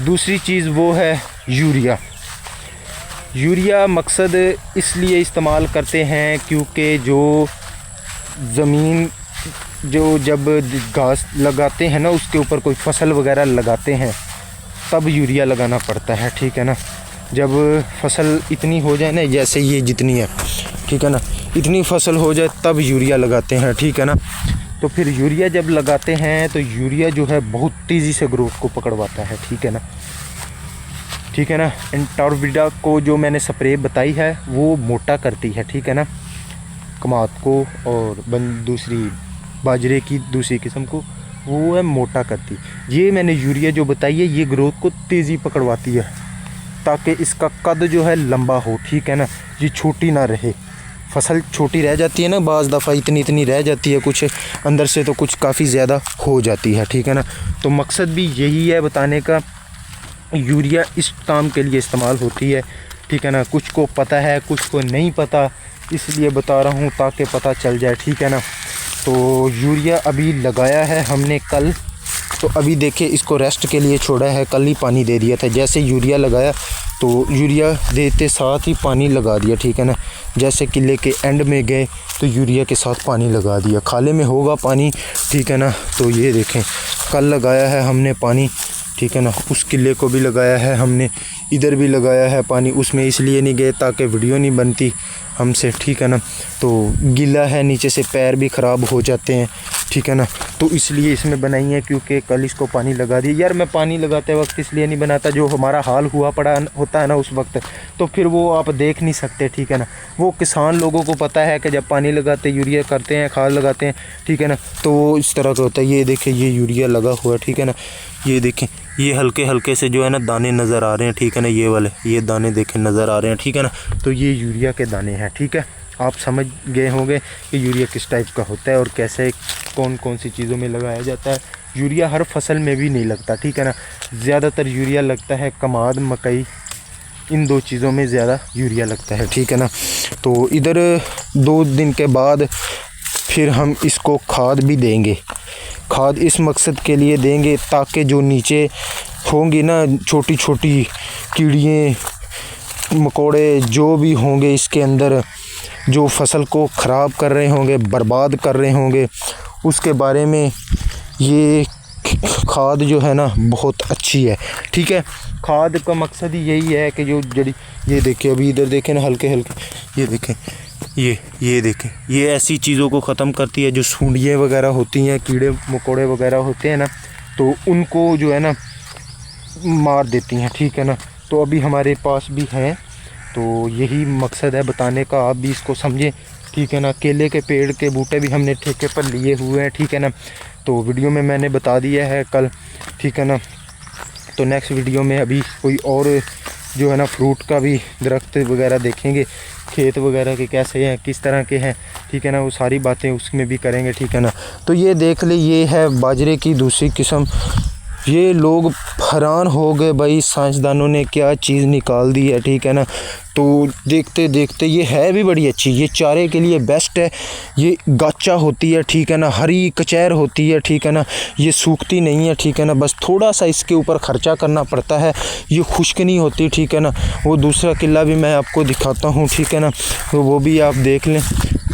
दूसरी चीज़ वो है यूरिया। यूरिया मकसद इसलिए इस्तेमाल करते हैं क्योंकि जो ज़मीन जो जब घास लगाते हैं ना उसके ऊपर कोई फसल वगैरह लगाते हैं तब यूरिया लगाना पड़ता है। ठीक है ना, जब फसल इतनी हो जाए ना, जैसे ये जितनी है, ठीक है ना, इतनी फसल हो जाए तब यूरिया लगाते हैं। ठीक है ना, तो फिर यूरिया जब लगाते हैं तो यूरिया जो है बहुत तेज़ी से ग्रोथ को पकड़वाता है। ठीक है ना, ठीक है ना, एंटारविडा को जो मैंने स्प्रे बताई है वो मोटा करती है। ठीक है ना, कमाद को और दूसरी बाजरे की दूसरी किस्म को वो है मोटा करती। ये मैंने यूरिया जो बताई है ये ग्रोथ को तेज़ी पकड़वाती है ताकि इसका कद जो है लंबा हो। ठीक है ना, ये छोटी ना रहे। फसल छोटी रह जाती है ना, बाज़ दफ़ा इतनी रह जाती है, कुछ अंदर से तो कुछ काफ़ी ज़्यादा हो जाती है। ठीक है ना, तो मकसद भी यही है बताने का, यूरिया इस काम के लिए इस्तेमाल होती है। ठीक है ना, कुछ को पता है कुछ को नहीं पता, इसलिए बता रहा हूँ ताकि पता चल जाए। ठीक है ना, तो यूरिया अभी लगाया है हमने कल, तो अभी देखिए इसको रेस्ट के लिए छोड़ा है, कल ही पानी दे दिया था। जैसे यूरिया लगाया तो यूरिया देते साथ ही पानी लगा दिया। ठीक है ना, जैसे किले के एंड में गए तो यूरिया के साथ पानी लगा दिया। खाले में होगा पानी, ठीक है ना। तो ये देखें कल लगाया है हमने पानी, ठीक है ना। उस किले को भी लगाया है हमने, इधर भी लगाया है पानी। उसमें इसलिए नहीं गए ताकि वीडियो नहीं बनती हमसे, ठीक है ना। तो गीला है, नीचे से पैर भी ख़राब हो जाते हैं, ठीक है ना। तो इसलिए इसमें बनाई है, क्योंकि कल इसको पानी लगा दिया। यार मैं पानी लगाते वक्त इसलिए नहीं बनाता, जो हमारा हाल हुआ पड़ा होता है ना उस वक्त, तो फिर वो आप देख नहीं सकते, ठीक है ना। वो किसान लोगों को पता है कि जब पानी लगाते यूरिया करते हैं, खाद लगाते हैं, ठीक है ना, तो वो इस तरह का होता है। ये देखें ये यूरिया लगा हुआ है, ठीक है ना। ये देखें ये हल्के हल्के से जो है ना दाने नज़र आ रहे हैं, ठीक है ना। ये वाले ये दाने देखें नज़र आ रहे हैं, ठीक है ना। तो ये यूरिया के दाने हैं, ठीक है। आप समझ गए होंगे कि यूरिया किस टाइप का होता है और कैसे कौन कौन सी चीज़ों में लगाया जाता है। यूरिया हर फसल में भी नहीं लगता, ठीक है ना। ज़्यादातर यूरिया लगता है कमाद, मकई, इन 2 चीज़ों में ज़्यादा यूरिया लगता है, ठीक है ना। तो इधर 2 दिन के बाद फिर हम इसको खाद भी देंगे। खाद इस मकसद के लिए देंगे ताकि जो नीचे होंगी ना छोटी छोटी कीड़ियाँ मकोड़े जो भी होंगे इसके अंदर, जो फसल को ख़राब कर रहे होंगे, बर्बाद कर रहे होंगे, उसके बारे में ये खाद जो है ना बहुत अच्छी है, ठीक है। खाद का मकसद ही यही है कि जो जड़ी, ये देखें अभी इधर देखें ना हल्के हल्के, ये देखें ये देखें, ये ऐसी चीज़ों को ख़त्म करती है जो सूंडियाँ वगैरह होती हैं, कीड़े मकोड़े वगैरह होते हैं ना, तो उनको जो है ना मार देती हैं, ठीक है ना। तो अभी हमारे पास भी हैं, तो यही मकसद है बताने का, आप भी इसको समझें, ठीक है ना। केले के पेड़ के बूटे भी हमने ठेके पर लिए हुए हैं, ठीक है ना। तो वीडियो में मैंने बता दिया है कल, ठीक है ना। तो नेक्स्ट वीडियो में अभी कोई और जो है ना फ्रूट का भी दरख्त वगैरह देखेंगे, खेत वगैरह के कैसे हैं, किस तरह के हैं, ठीक है ना। वो सारी बातें उसमें भी करेंगे, ठीक है ना। तो ये देख ले, ये है बाजरे की दूसरी किस्म। ये लोग हैरान हो गए भाई, साइंसदानों ने क्या चीज़ निकाल दी है, ठीक है ना। तो देखते देखते ये है भी बड़ी अच्छी, ये चारे के लिए बेस्ट है। ये गाचा होती है, ठीक है ना, हरी कचैर होती है, ठीक है ना। ये सूखती नहीं है, ठीक है ना। बस थोड़ा सा इसके ऊपर ख़र्चा करना पड़ता है, ये खुश्क नहीं होती, ठीक है ना। वो दूसरा किला भी मैं आपको दिखाता हूँ, ठीक है ना। तो वो भी आप देख लें,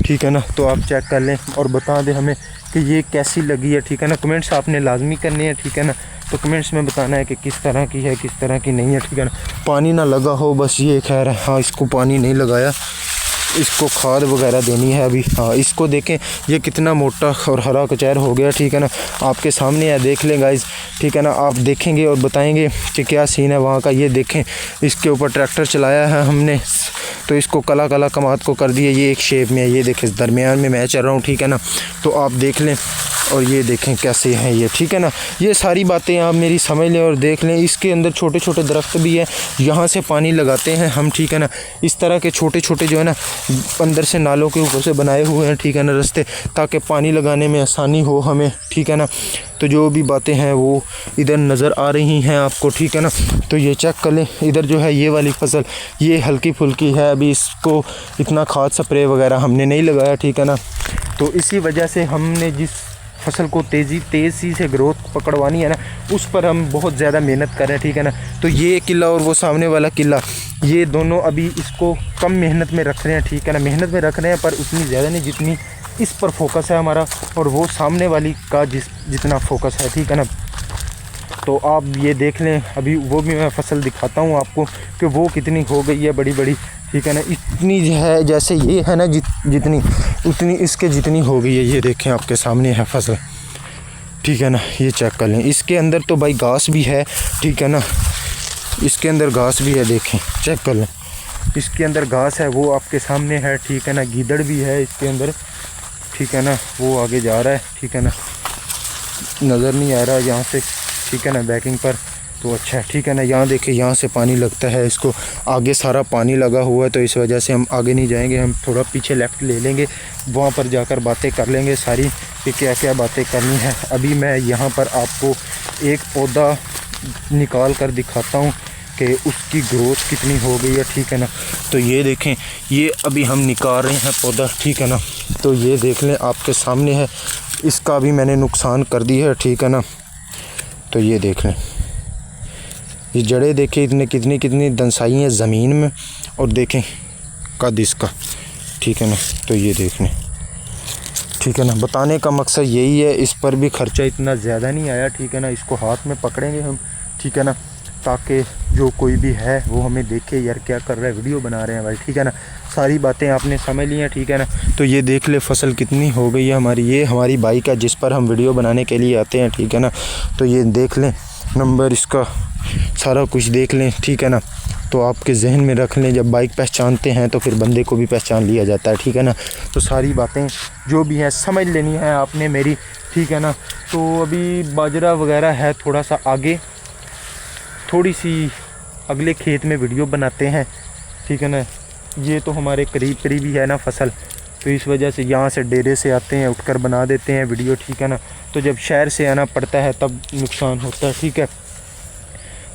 ठीक है ना। तो आप चेक कर लें और बता दें हमें कि ये कैसी लगी है, ठीक है ना। कमेंट्स आपने लाजमी करने हैं, ठीक है ना। तो कमेंट्स में बताना है कि किस तरह की है, किस तरह की नहीं है, ठीक है ना। पानी ना लगा हो बस, ये खैर है। हाँ इसको पानी नहीं लगाया, इसको खाद वगैरह देनी है अभी। हाँ इसको देखें ये कितना मोटा और हरा कचैर हो गया, ठीक है ना। आपके सामने है, देख लें गाइस, ठीक है ना। आप देखेंगे और बताएंगे कि क्या सीन है वहाँ का। ये देखें इसके ऊपर ट्रैक्टर चलाया है हमने, तो इसको कला कला कमात को कर दिया। ये एक शेप में है, ये देखें दरमियान में मैं चल रहा हूँ, ठीक है ना। तो आप देख लें और ये देखें कैसे हैं ये, ठीक है ना। ये सारी बातें आप मेरी समझ लें और देख लें। इसके अंदर छोटे छोटे दरख्त भी है, यहाँ से पानी लगाते हैं हम, ठीक है ना। इस तरह के छोटे छोटे जो है ना अंदर से नालों के ऊपर से बनाए हुए हैं, ठीक है ना, रास्ते, ताकि पानी लगाने में आसानी हो हमें, ठीक है ना। तो जो भी बातें हैं वो इधर नज़र आ रही हैं आपको, ठीक है ना। तो ये चेक कर लें, इधर जो है ये वाली फसल ये हल्की फुल्की है, अभी इसको इतना खाद स्प्रे वगैरह हमने नहीं लगाया, ठीक है ना। तो इसी वजह से हमने जिस फसल को तेज़ी से ग्रोथ पकड़वानी है ना, उस पर हम बहुत ज़्यादा मेहनत कर रहे हैं, ठीक है ना। तो ये किला और वो सामने वाला किला, ये दोनों अभी इसको कम मेहनत में रख रहे हैं, ठीक है ना। मेहनत में रख रहे हैं पर उतनी ज़्यादा नहीं जितनी इस पर फोकस है हमारा, और वो सामने वाली का जितना फोकस है, ठीक है ना। तो आप ये देख लें, अभी वो भी मैं फसल दिखाता हूँ आपको कि वो कितनी हो गई है बड़ी बड़ी, ठीक है ना। इतनी है जैसे ये है ना जितनी उतनी इसके जितनी हो गई है। ये देखें आपके सामने है फसल, ठीक है ना। ये चेक कर लें, इसके अंदर तो भाई घास भी है, ठीक है ना। इसके अंदर घास भी है, देखें चेक कर लें, इसके अंदर घास है, वो आपके सामने है, ठीक है ना। गीदड़ भी है इसके अंदर, ठीक है ना। वो आगे जा रहा है, ठीक है ना, नज़र नहीं आ रहा यहाँ से, ठीक है ना, बैकिंग पर। तो अच्छा है, ठीक है ना। यहाँ देखिए यहाँ से पानी लगता है इसको, आगे सारा पानी लगा हुआ है, तो इस वजह से हम आगे नहीं जाएंगे, हम थोड़ा पीछे लेफ़्ट ले लेंगे, वहाँ पर जाकर बातें कर लेंगे सारी कि क्या क्या बातें करनी है। अभी मैं यहाँ पर आपको एक पौधा निकाल कर दिखाता हूँ कि उसकी ग्रोथ कितनी हो गई है, ठीक है ना। तो ये देखें, ये अभी हम निकाल रहे हैं पौधा, ठीक है ना। तो ये देख लें आपके सामने है, इसका भी मैंने नुकसान कर दी है, ठीक है ना। तो ये देख लें, ये जड़ें देखें इतने कितनी दनसाई हैं ज़मीन में, और देखें कद इसका, ठीक है ना। तो ये देख लें, ठीक है ना। बताने का मकसद यही है, इस पर भी ख़र्चा इतना ज़्यादा नहीं आया, ठीक है ना। इसको हाथ में पकड़ेंगे हम, ठीक है ना, ताकि जो कोई भी है वो हमें देखे यार क्या कर रहा है, वीडियो बना रहे हैं भाई, ठीक है ना। सारी बातें आपने समझ ली हैं, ठीक है ना। तो ये देख ले फसल कितनी हो गई है हमारी। ये हमारी बाइक है जिस पर हम वीडियो बनाने के लिए आते हैं, ठीक है ना। तो ये देख लें, नंबर इसका सारा कुछ देख लें, ठीक है ना। तो आपके जहन में रख लें, जब बाइक पहचानते हैं तो फिर बंदे को भी पहचान लिया जाता है, ठीक है ना। तो सारी बातें जो भी हैं समझ लेनी है आपने मेरी, ठीक है ना। तो अभी बाजरा वगैरह है थोड़ा सा आगे, थोड़ी सी अगले खेत में वीडियो बनाते हैं, ठीक है ना। ये तो हमारे करीब करीब ही है ना फसल, तो इस वजह से यहाँ से डेरे से आते हैं उठकर बना देते हैं वीडियो, ठीक है ना। तो जब शहर से आना पड़ता है तब नुकसान होता है, ठीक है।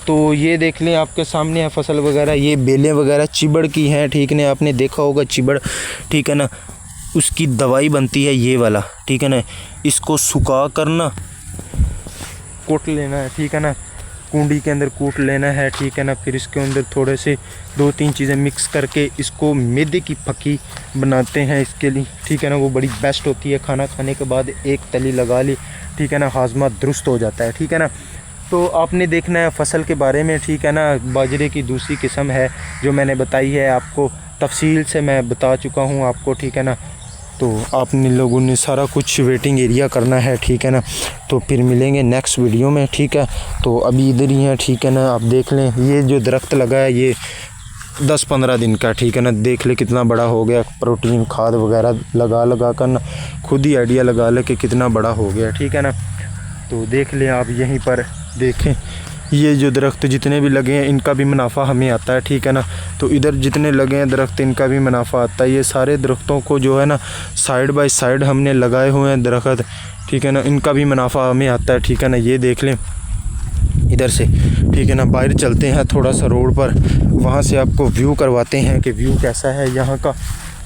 तो ये देख लें आपके सामने है फसल वगैरह, ये बेलें वगैरह चिबड़ की हैं, ठीक है। आपने देखा होगा चिबड़, ठीक है ना, उसकी दवाई बनती है ये वाला, ठीक है ना। इसको सुखा कर ना कूट लेना है, ठीक है ना। कुंडी के अंदर कूट लेना है, ठीक है ना। फिर इसके अंदर थोड़े से 2-3 चीज़ें मिक्स करके इसको मैदे की फकी बनाते हैं इसके लिए, ठीक है ना। वो बड़ी बेस्ट होती है, खाना खाने के बाद एक तली लगा ली, ठीक है ना, हाजमा दुरुस्त हो जाता है, ठीक है ना। तो आपने देखना है फसल के बारे में, ठीक है ना। बाजरे की दूसरी किस्म है जो मैंने बताई है आपको, तफसील से मैं बता चुका हूँ आपको, ठीक है ना। तो आपने लोगों ने सारा कुछ वेटिंग एरिया करना है, ठीक है ना। तो फिर मिलेंगे नेक्स्ट वीडियो में, ठीक है। तो अभी इधर ही हैं, ठीक है ना। आप देख लें ये जो दरख्त लगा है ये 10-15 दिन का, ठीक है ना। देख ले कितना बड़ा हो गया, प्रोटीन खाद वगैरह लगा कर ना खुद ही आइडिया लगा ले कि कितना बड़ा हो गया, ठीक है ना। तो देख लें आप यहीं पर देखें, ये जो दरख्त जितने भी लगे हैं इनका भी मुनाफा हमें आता है, ठीक है ना। तो इधर जितने लगे हैं दरख्त इनका भी मुनाफा आता है। ये सारे दरख्तों को जो है ना साइड बाय साइड हमने लगाए हुए हैं दरख्त, ठीक है ना। इनका भी मुनाफा हमें आता है, ठीक है ना। ये देख लें इधर से, ठीक है ना। बाहर चलते हैं थोड़ा सा रोड पर, वहाँ से आपको व्यू करवाते हैं कि व्यू कैसा है यहाँ का,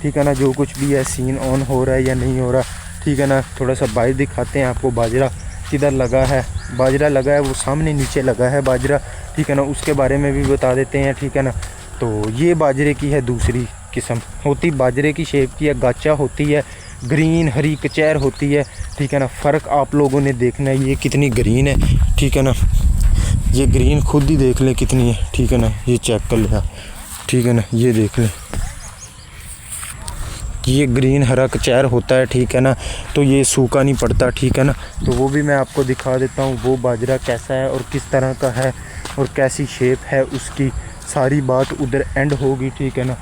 ठीक है ना। जो कुछ भी है सीन ऑन हो रहा है या नहीं हो रहा, ठीक है ना। थोड़ा सा बाहर दिखाते हैं आपको बाजरा किधर लगा है। बाजरा लगा है वो सामने नीचे लगा है बाजरा, ठीक है ना। उसके बारे में भी बता देते हैं, ठीक है ना। तो ये बाजरे की है दूसरी किस्म, होती बाजरे की शेप की है, गाचा होती है, ग्रीन हरी कचैर होती है, ठीक है ना। फ़र्क आप लोगों ने देखना है, ये कितनी ग्रीन है, ठीक है ना। ये ग्रीन खुद ही देख लें कितनी है, ठीक है ना। ये चेक कर लें, ठीक है ना। ये देख लें ये ग्रीन हरा कचैर होता है, ठीक है ना। तो ये सूखा नहीं पड़ता, ठीक है ना। तो वो भी मैं आपको दिखा देता हूँ वो बाजरा कैसा है और किस तरह का है और कैसी शेप है उसकी, सारी बात उधर एंड होगी, ठीक है ना।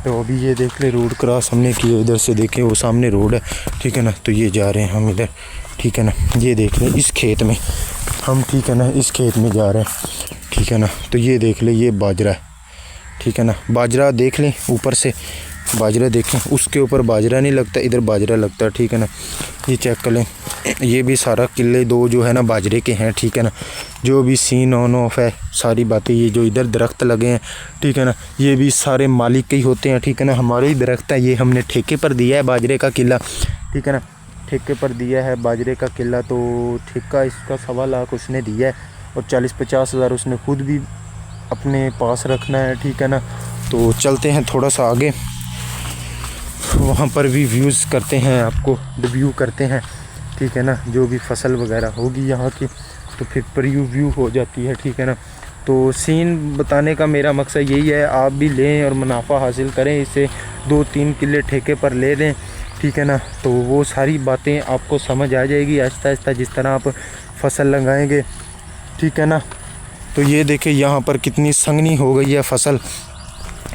तो अभी ये देख ले रोड क्रॉस हमने की, इधर से देखें वो सामने रोड है, ठीक है ना। तो ये जा रहे हैं हम इधर, ठीक है ना। ये देख लें इस खेत में हम, ठीक है ना, इस खेत में जा रहे हैं, ठीक है ना। तो ये देख ले ये बाजरा है, ठीक है ना। बाजरा देख लें ऊपर से, बाजरा देखें उसके ऊपर बाजरा नहीं लगता, इधर बाजरा लगता है, ठीक है ना। ये चेक कर लें, ये भी सारा किले 2 जो है ना बाजरे के हैं, ठीक है ना। जो भी सीन ऑन ऑफ है सारी बातें, ये जो इधर दरख्त लगे हैं, ठीक है ना, ये भी सारे मालिक के ही होते हैं, ठीक है ना। हमारे ही दरख्त है, ये हमने ठेके पर दिया है बाजरे का किला, ठीक है ना। ठेके पर दिया है बाजरे का किला, तो ठेका इसका 1.25 लाख उसने दिया है और 40-50 हज़ार उसने खुद भी अपने पास रखना है, ठीक है ना। तो चलते हैं थोड़ा सा आगे, वहाँ पर भी व्यूज़ करते हैं, आपको रिव्यू करते हैं, ठीक है ना। जो भी फसल वगैरह होगी यहाँ की तो फिर प्रीव्यू हो जाती है, ठीक है ना। तो सीन बताने का मेरा मकसद यही है, आप भी लें और मुनाफा हासिल करें, इसे 2-3 किले ठेके पर ले लें, ठीक है ना। तो वो सारी बातें आपको समझ आ जाएगी आहिस्ता आहिस्ता जिस तरह आप फसल लगाएंगे, ठीक है ना। तो ये देखें यहाँ पर कितनी संगनी हो गई है फसल,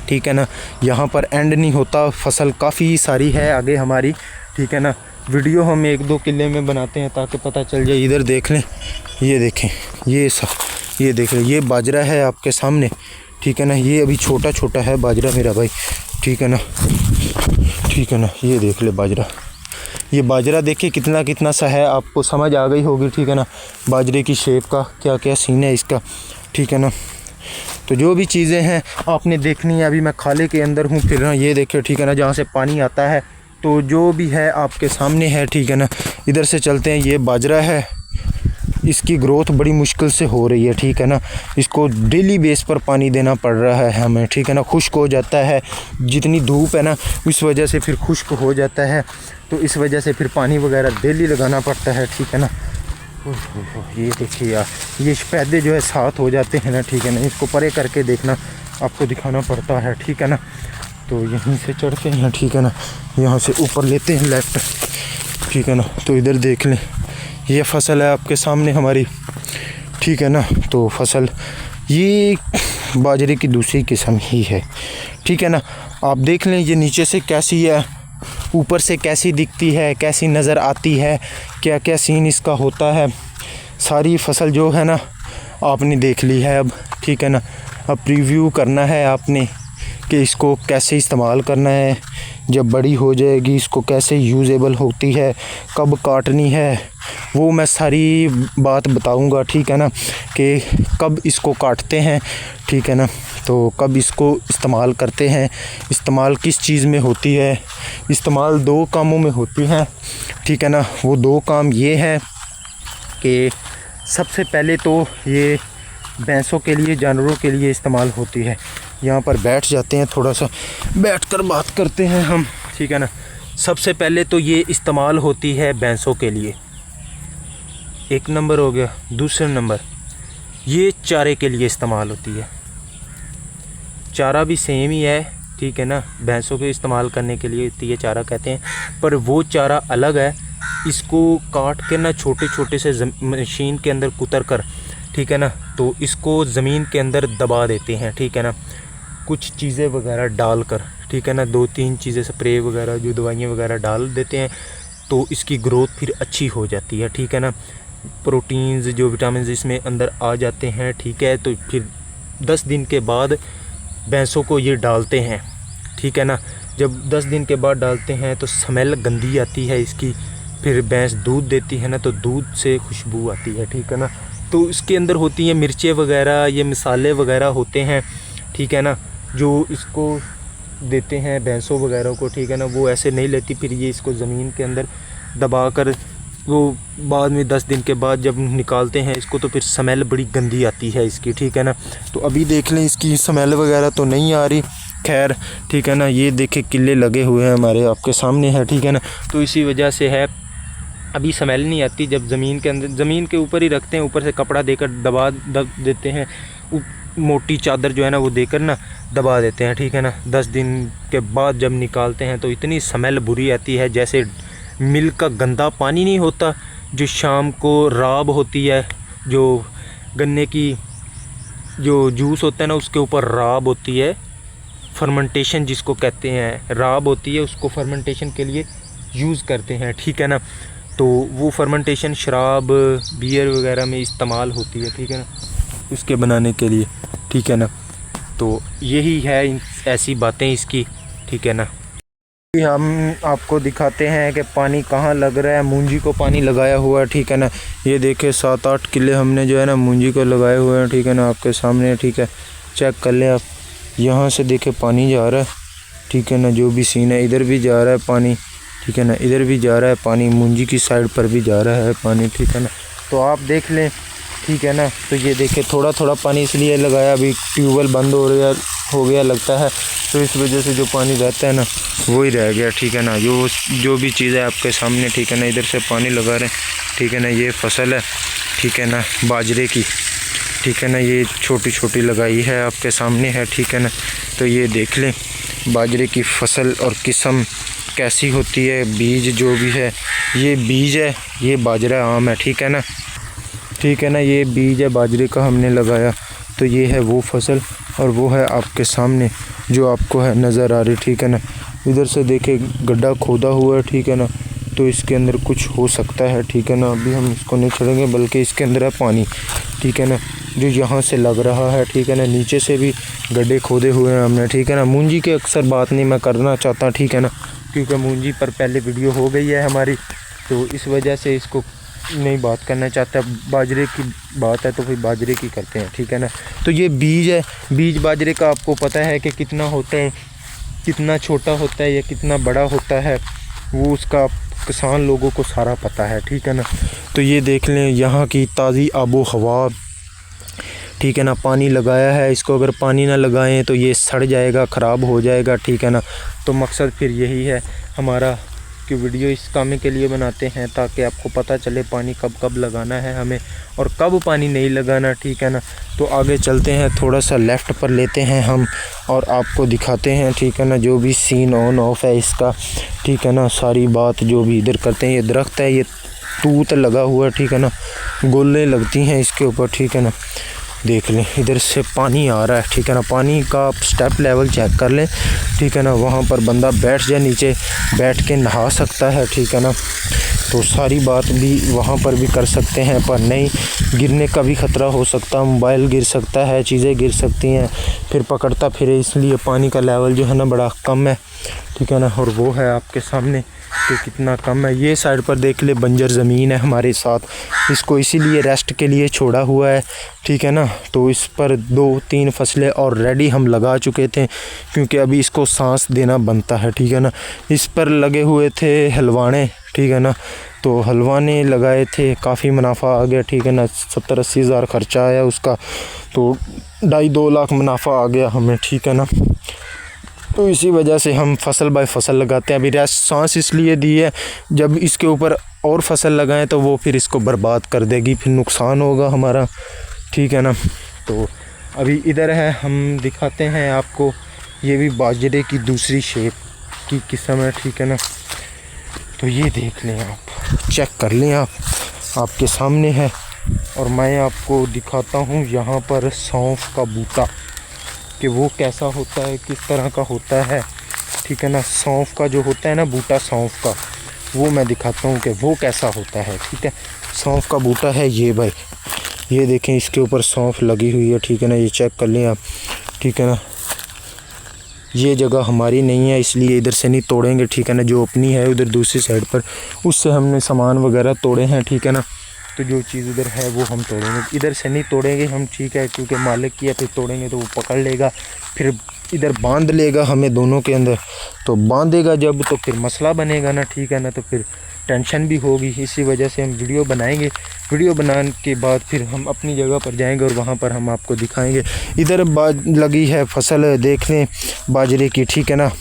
ठीक है ना। यहाँ पर एंड नहीं होता, फसल काफ़ी सारी है आगे हमारी, ठीक है ना। वीडियो हम 1-2 किले में बनाते हैं ताकि पता चल जाए। इधर देख लें, ये देखें ये देख लें, ये बाजरा है आपके सामने, ठीक है ना। ये अभी छोटा छोटा है बाजरा मेरा भाई, ठीक है ना, ठीक है ना। ये देख ले बाजरा, ये बाजरा देखिए कितना कितना सा है, आपको समझ आ गई होगी, ठीक है ना। बाजरे की शेप का क्या क्या सीन है इसका, ठीक है ना। तो जो भी चीज़ें हैं आपने देखनी है, अभी मैं खाले के अंदर हूँ फिर ना, ये देखिए, ठीक है ना, जहाँ से पानी आता है। तो जो भी है आपके सामने है, ठीक है ना। इधर से चलते हैं, ये बाजरा है, इसकी ग्रोथ बड़ी मुश्किल से हो रही है, ठीक है ना। इसको डेली बेस पर पानी देना पड़ रहा है हमें, ठीक है ना। खुश्क हो जाता है, जितनी धूप है ना उस वजह से फिर खुश्क हो जाता है, तो इस वजह से फिर पानी वगैरह डेली लगाना पड़ता है, ठीक है ना। ये देखिए यार, ये पैदे जो है साथ हो जाते हैं ना, ठीक है ना। इसको परे करके देखना, आपको दिखाना पड़ता है, ठीक है ना। तो यहीं से चढ़ते हैं, ठीक है ना, यहाँ से ऊपर लेते हैं लेफ्ट, ठीक है ना। तो इधर देख लें, ये फसल है आपके सामने हमारी, ठीक है ना। तो फसल ये बाजरे की दूसरी किस्म ही है, ठीक है ना। आप देख लें ये नीचे से कैसी है, ऊपर से कैसी दिखती है, कैसी नज़र आती है, क्या क्या सीन इसका होता है। सारी फसल जो है ना आपने देख ली है अब, ठीक है ना। अब प्रीव्यू करना है आपने कि इसको कैसे इस्तेमाल करना है, जब बड़ी हो जाएगी इसको कैसे यूज़ेबल होती है, कब काटनी है, वो मैं सारी बात बताऊंगा, ठीक है ना। कि कब इसको काटते हैं, ठीक है ना, तो कब इसको इस्तेमाल करते हैं, इस्तेमाल किस चीज़ में होती है। इस्तेमाल 2 कामों में होती है, ठीक है ना। वो 2 काम ये हैं कि सबसे पहले तो ये भैंसों के लिए, जानवरों के लिए इस्तेमाल होती है। यहाँ पर बैठ जाते हैं, थोड़ा सा बैठकर बात करते हैं हम, ठीक है ना। सबसे पहले तो ये इस्तेमाल होती है भैंसों के लिए, 1 नंबर हो गया। दूसरा नंबर ये चारे के लिए इस्तेमाल होती है। चारा भी सेम ही है, ठीक है ना। भैंसों के इस्तेमाल करने के लिए होती है, चारा कहते हैं, पर वो चारा अलग है। इसको काट के ना छोटे छोटे से मशीन के अंदर कुतर कर, ठीक है ना, तो इसको ज़मीन के अंदर दबा देते हैं, ठीक है ना, कुछ चीज़ें वगैरह डाल कर, ठीक है ना। 2-3 चीज़ें स्प्रे वगैरह जो दवाइयाँ वगैरह डाल देते हैं, तो इसकी ग्रोथ फिर अच्छी हो जाती है, ठीक है ना। प्रोटीन्स जो विटामिन इसमें अंदर आ जाते हैं, ठीक है। तो फिर 10 दिन के बाद भैंसों को ये डालते हैं, ठीक है ना। जब 10 दिन के बाद डालते हैं तो स्मेल गंदी आती है इसकी, फिर भैंस दूध देती है ना, तो दूध से खुशबू आती है, ठीक है ना। तो इसके अंदर होती हैं मिर्चें वगैरह, ये मसाले वगैरह होते हैं, ठीक है ना, जो इसको देते हैं भैंसों वगैरह को, ठीक है ना। वो ऐसे नहीं लेती, फिर ये इसको ज़मीन के अंदर दबा कर, वो बाद में 10 दिन के बाद जब निकालते हैं इसको, तो फिर स्मेल बड़ी गंदी आती है इसकी, ठीक है ना। तो अभी देख लें इसकी स्मेल वगैरह तो नहीं आ रही, खैर, ठीक है ना। ये देखे किले लगे हुए हैं हमारे आपके सामने है, ठीक है ना। तो इसी वजह से है, अभी स्मेल नहीं आती। जब ज़मीन के अंदर, ज़मीन के ऊपर ही रखते हैं, ऊपर से कपड़ा देकर दब देते हैं, मोटी चादर जो है ना वो देकर ना दबा देते हैं, ठीक है ना। 10 दिन के बाद जब निकालते हैं तो इतनी स्मेल बुरी आती है, जैसे मिल्क का गंदा पानी नहीं होता, जो शाम को राब होती है, जो गन्ने की जो जूस होता है ना उसके ऊपर राब होती है, फर्मेंटेशन जिसको कहते हैं, राब होती है, उसको फर्मेंटेशन के लिए यूज़ करते हैं, ठीक है ना। तो वो फर्मेंटेशन शराब, बियर वगैरह में इस्तेमाल होती है, ठीक है ना, उसके बनाने के लिए, ठीक है ना। तो यही है ऐसी बातें इसकी, ठीक है ना। हम आपको दिखाते हैं कि पानी कहाँ लग रहा है। मूंजी को पानी लगाया हुआ है, ठीक है ना। ये देखे 7-8 किले हमने जो है ना मूंजी को लगाए हुए हैं, ठीक है ना, आपके सामने, ठीक है। चेक कर लें आप, यहाँ से देखे पानी जा रहा है, ठीक है ना, जो भी सीन है। इधर भी जा रहा है पानी, ठीक है ना, इधर भी जा रहा है पानी, मूंजी की साइड पर भी जा रहा है पानी, ठीक है ना। तो आप देख लें, ठीक है ना। तो ये देखे थोड़ा थोड़ा पानी इसलिए लगाया, अभी ट्यूबवेल बंद हो गया लगता है, तो इस वजह से जो पानी रहता है ना वो ही रह गया, ठीक है ना। जो भी चीज़ है आपके सामने, ठीक है ना, इधर से पानी लगा रहे हैं, ठीक है ना। ये फसल है, ठीक है ना, बाजरे की, ठीक है ना, ये छोटी छोटी लगाई है आपके सामने है, ठीक है ना। तो ये देख लें बाजरे की फसल और किस्म कैसी होती है, बीज जो भी है, ये बीज है, ये बाजरा आम है, ठीक है ना, ठीक है ना। ये बीज है बाजरे का हमने लगाया, तो ये है वो फसल, और वो है आपके सामने जो आपको है नज़र आ रही, ठीक है ना। इधर से देखे गड्ढा खोदा हुआ है, ठीक है ना, तो इसके अंदर कुछ हो सकता है, ठीक है ना। अभी हम इसको नहीं छोड़ेंगे, बल्कि इसके अंदर है पानी, ठीक है ना, जो यहाँ से लग रहा है, ठीक है ना। नीचे से भी गड्ढे खोदे हुए हैं हमने, ठीक है ना। मूंजी की अक्सर बात नहीं मैं करना चाहता, ठीक है ना, क्योंकि मूंजी पर पहले वीडियो हो गई है हमारी, तो इस वजह से इसको नहीं बात करना चाहता। बाजरे की बात है तो फिर बाजरे की करते हैं, ठीक है ना। तो ये बीज है, बीज बाजरे का आपको पता है कि कितना होता है, कितना छोटा होता है या कितना बड़ा होता है, वो उसका किसान लोगों को सारा पता है, ठीक है ना। तो ये देख लें यहाँ की ताज़ी आबो हवा, ठीक है ना। पानी लगाया है, इसको अगर पानी ना लगाएं तो ये सड़ जाएगा, ख़राब हो जाएगा, ठीक है ना। तो मकसद फिर यही है हमारा कि वीडियो इस काम के लिए बनाते हैं ताकि आपको पता चले पानी कब कब लगाना है हमें और कब पानी नहीं लगाना, ठीक है ना। तो आगे चलते हैं, थोड़ा सा लेफ़्ट पर लेते हैं हम और आपको दिखाते हैं, ठीक है ना, जो भी सीन ऑन ऑफ है इसका, ठीक है ना। सारी बात जो भी इधर करते हैं, ये दरख्त है, ये तूत लगा हुआ है, ठीक है ना, गोले लगती हैं इसके ऊपर, ठीक है ना। देख लें इधर से पानी आ रहा है, ठीक है ना। पानी का आप स्टेप लेवल चेक कर लें, ठीक है ना। वहाँ पर बंदा बैठ जाए, नीचे बैठ के नहा सकता है, ठीक है ना। तो सारी बात भी वहाँ पर भी कर सकते हैं, पर नहीं, गिरने का भी ख़तरा हो सकता है, मोबाइल गिर सकता है, चीज़ें गिर सकती हैं, फिर पकड़ता फिरे, इसलिए पानी का लेवल जो है ना बड़ा कम है, ठीक है ना। और वो है आपके सामने कि कितना कम है। ये साइड पर देख ले बंजर ज़मीन है हमारे साथ, इसको इसीलिए रेस्ट के लिए छोड़ा हुआ है, ठीक है ना। तो इस पर 2-3 फसलें ऑलरेडी हम लगा चुके थे क्योंकि अभी इसको सांस देना बनता है, ठीक है ना। इस पर लगे हुए थे हलवाने, ठीक है ना। तो हलवाने लगाए थे, काफ़ी मुनाफा आ गया, ठीक है ना। 70-80 हज़ार खर्चा आया उसका, तो 2.5-2 लाख मुनाफा आ गया हमें, ठीक है ना। तो इसी वजह से हम फसल बाय फसल लगाते हैं। अभी रेस्ट सांस इसलिए दी है, जब इसके ऊपर और फसल लगाएं तो वो फिर इसको बर्बाद कर देगी, फिर नुकसान होगा हमारा, ठीक है ना। तो अभी इधर है, हम दिखाते हैं आपको, ये भी बाजरे की दूसरी शेप की किस्म है, ठीक है ना। तो ये देख लें आप, चेक कर लें आप, आपके सामने है। और मैं आपको दिखाता हूँ यहाँ पर सौंफ का बूटा कि वो कैसा होता है, किस तरह का होता है, ठीक है ना। सौंफ का जो होता है ना बूटा सौंफ का, वो मैं दिखाता हूँ कि वो कैसा होता है, ठीक है। सौंफ का बूटा है ये भाई, ये देखें इसके ऊपर सौंफ लगी हुई है, ठीक है ना। ये चेक कर लें आप, ठीक है ना। ये जगह हमारी नहीं है इसलिए इधर से नहीं तोड़ेंगे, ठीक है ना। जो अपनी है उधर दूसरी साइड पर, उससे हमने सामान वगैरह तोड़े हैं, ठीक है ना। तो जो चीज़ उधर है वो हम तोड़ेंगे, इधर से नहीं तोड़ेंगे हम, ठीक है, क्योंकि मालिक की है, फिर तोड़ेंगे तो वो पकड़ लेगा, फिर इधर बांध लेगा हमें दोनों के अंदर। तो बांधेगा जब तो फिर मसला बनेगा ना, ठीक है ना। तो फिर टेंशन भी होगी, इसी वजह से हम वीडियो बनाएंगे। वीडियो बनाने के बाद फिर हम अपनी जगह पर जाएंगे और वहाँ पर हम आपको दिखाएंगे। इधर लगी है फसल, देख लें बाजरे की, ठीक है ना।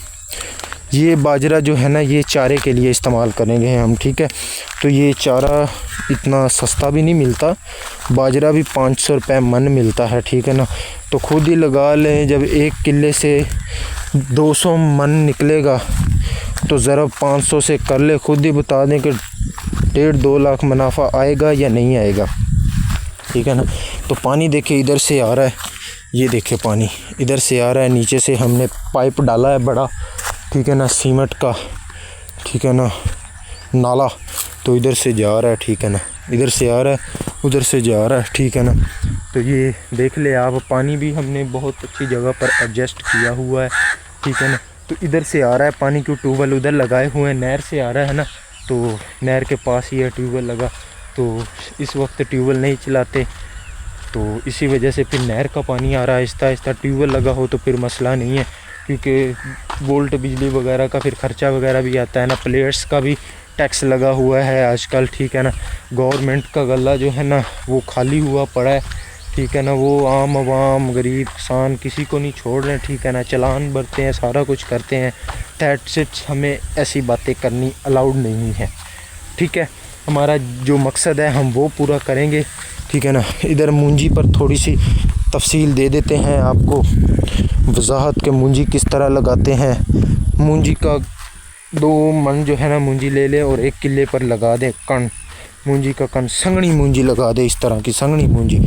ये बाजरा जो है ना ये चारे के लिए इस्तेमाल करेंगे हम, ठीक है। तो ये चारा इतना सस्ता भी नहीं मिलता, बाजरा भी 500 रुपये मन मिलता है, ठीक है ना। तो खुद ही लगा लें, जब 1 किले से 200 मन निकलेगा तो ज़रा 500 से कर ले, खुद ही बता दें कि 1.5-2 लाख मुनाफा आएगा या नहीं आएगा, ठीक है ना। तो पानी देखिए इधर से आ रहा है, ये देखिए पानी इधर से आ रहा है, नीचे से हमने पाइप डाला है बड़ा, ठीक है ना, सीमेंट का, ठीक है ना, नाला। तो इधर से जा रहा है, ठीक है ना, इधर से आ रहा है, उधर से जा रहा है, ठीक है ना। तो ये देख ले आप, पानी भी हमने बहुत अच्छी जगह पर एडजस्ट किया हुआ है, ठीक है ना। तो इधर से आ रहा है पानी, क्यों ट्यूबवेल उधर लगाए हुए हैं, नहर से आ रहा है ना। तो नहर के पास ही है ट्यूबवेल लगा, तो इस वक्त ट्यूबवेल नहीं चलाते, तो इसी वजह से फिर नहर का पानी आ रहा है आहिस्ता आहिस्ता। ट्यूबवेल लगा हो तो फिर मसला नहीं है, क्योंकि वोल्ट बिजली वगैरह का फिर ख़र्चा वगैरह भी आता है ना। प्लेयर्स का भी टैक्स लगा हुआ है आजकल, ठीक है ना। गवर्नमेंट का गला जो है ना वो खाली हुआ पड़ा है, ठीक है ना। वो आम आवाम गरीब किसान किसी को नहीं छोड़ रहे हैं, ठीक है ना। चलान भरते हैं, सारा कुछ करते हैं, दैट्स हमें ऐसी बातें करनी अलाउड नहीं है, ठीक है। हमारा जो मकसद है हम वो पूरा करेंगे, ठीक है ना। इधर मूंजी पर थोड़ी सी तफसील दे देते हैं आपको, वजाहत के मूंजी किस तरह लगाते हैं। मूंजी का 2 मन जो है ना मूंजी ले ले और 1 किले पर लगा दे कण, मूंजी का कण, संगनी मूंजी लगा दे, इस तरह की संगनी मूंजी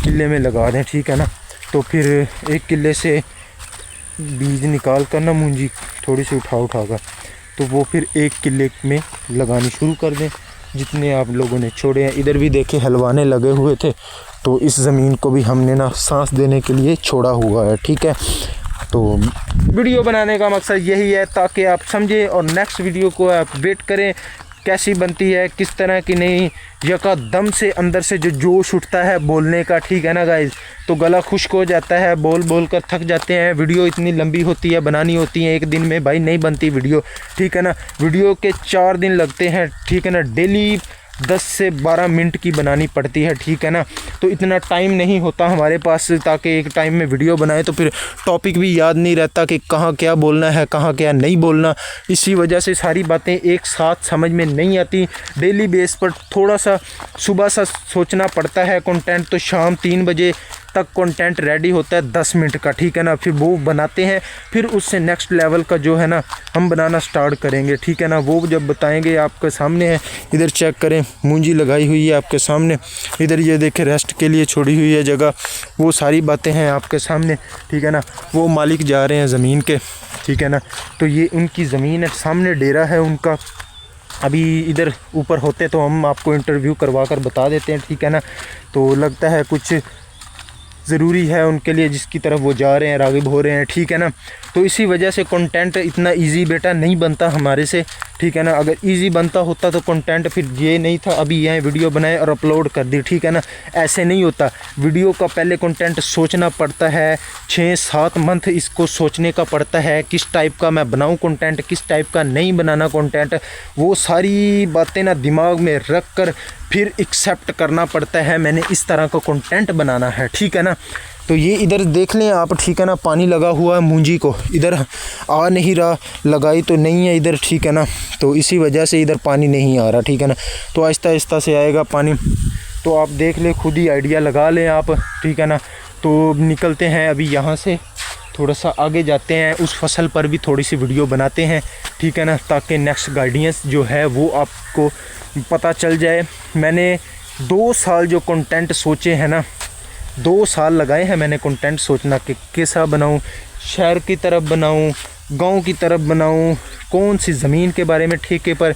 किले में लगा दें, ठीक है ना। तो फिर 1 किले से बीज निकाल कर ना मूंजी थोड़ी सी उठा कर, तो वो फिर 1 किले में लगानी शुरू कर दें जितने आप लोगों ने छोड़े हैं। इधर भी देखे हलवाने लगे हुए थे, तो इस ज़मीन को भी हमने ना सांस देने के लिए छोड़ा हुआ है, ठीक है। तो वीडियो बनाने का मकसद यही है ताकि आप समझें और नेक्स्ट वीडियो को आप वेट करें कैसी बनती है, किस तरह की नहीं। यकदम से अंदर से जो जोश उठता है बोलने का, ठीक है ना गाइस, तो गला खुश्क हो जाता है, बोल बोल कर थक जाते हैं। वीडियो इतनी लंबी होती है, बनानी होती है 1 दिन में, भाई नहीं बनती वीडियो, ठीक है ना। वीडियो के 4 दिन लगते हैं, ठीक है ना। डेली 10 से 12 मिनट की बनानी पड़ती है, ठीक है ना। तो इतना टाइम नहीं होता हमारे पास ताकि एक टाइम में वीडियो बनाए, तो फिर टॉपिक भी याद नहीं रहता कि कहाँ क्या बोलना है, कहाँ क्या नहीं बोलना। इसी वजह से सारी बातें एक साथ समझ में नहीं आती। डेली बेस पर थोड़ा सा सुबह सा सोचना पड़ता है कंटेंट, तो शाम 3 बजे तक कंटेंट रेडी होता है 10 मिनट का, ठीक है ना। फिर वो बनाते हैं, फिर उससे नेक्स्ट लेवल का जो है ना हम बनाना स्टार्ट करेंगे, ठीक है ना। वो जब बताएंगे आपके सामने है। इधर चेक करें, मूंजी लगाई हुई है आपके सामने, इधर ये देखें रेस्ट के लिए छोड़ी हुई है जगह। वो सारी बातें हैं आपके सामने, ठीक है ना। वो मालिक जा रहे हैं ज़मीन के, ठीक है ना। तो ये उनकी ज़मीन है, सामने डेरा है उनका। अभी इधर ऊपर होते तो हम आपको इंटरव्यू करवा कर बता देते हैं, ठीक है ना। तो लगता है कुछ ज़रूरी है उनके लिए जिसकी तरफ वो जा रहे हैं, राग़िब हो रहे हैं, ठीक है ना। तो इसी वजह से कंटेंट इतना इजी बेटा नहीं बनता हमारे से, ठीक है ना। अगर इजी बनता होता तो कंटेंट फिर ये नहीं था अभी यहाँ वीडियो बनाए और अपलोड कर दी, ठीक है ना। ऐसे नहीं होता। वीडियो का पहले कंटेंट सोचना पड़ता है, 6-7 मंथ इसको सोचने का पड़ता है, किस टाइप का मैं बनाऊँ कंटेंट, किस टाइप का नहीं बनाना कंटेंट। वो सारी बातें ना दिमाग में रख कर फिर एक्सेप्ट करना पड़ता है, मैंने इस तरह का कंटेंट बनाना है, ठीक है ना। तो ये इधर देख लें आप, ठीक है ना। पानी लगा हुआ है मूंजी को, इधर आ नहीं रहा, लगाई तो नहीं है इधर, ठीक है ना। तो इसी वजह से इधर पानी नहीं आ रहा, ठीक है ना। तो आहिस्ता आहिस्ता से आएगा पानी, तो आप देख लें, खुद ही आइडिया लगा लें आप, ठीक है ना। तो निकलते हैं अभी यहाँ से, थोड़ा सा आगे जाते हैं, उस फसल पर भी थोड़ी सी वीडियो बनाते हैं, ठीक है ना, ताकि नेक्स्ट गाइडेंस जो है वो आपको पता चल जाए। मैंने 2 साल जो कंटेंट सोचे हैं ना, 2 साल लगाए हैं मैंने कंटेंट सोचना कि कैसा बनाऊं, शहर की तरफ बनाऊं, गांव की तरफ बनाऊं, कौन सी ज़मीन के बारे में, ठेके पर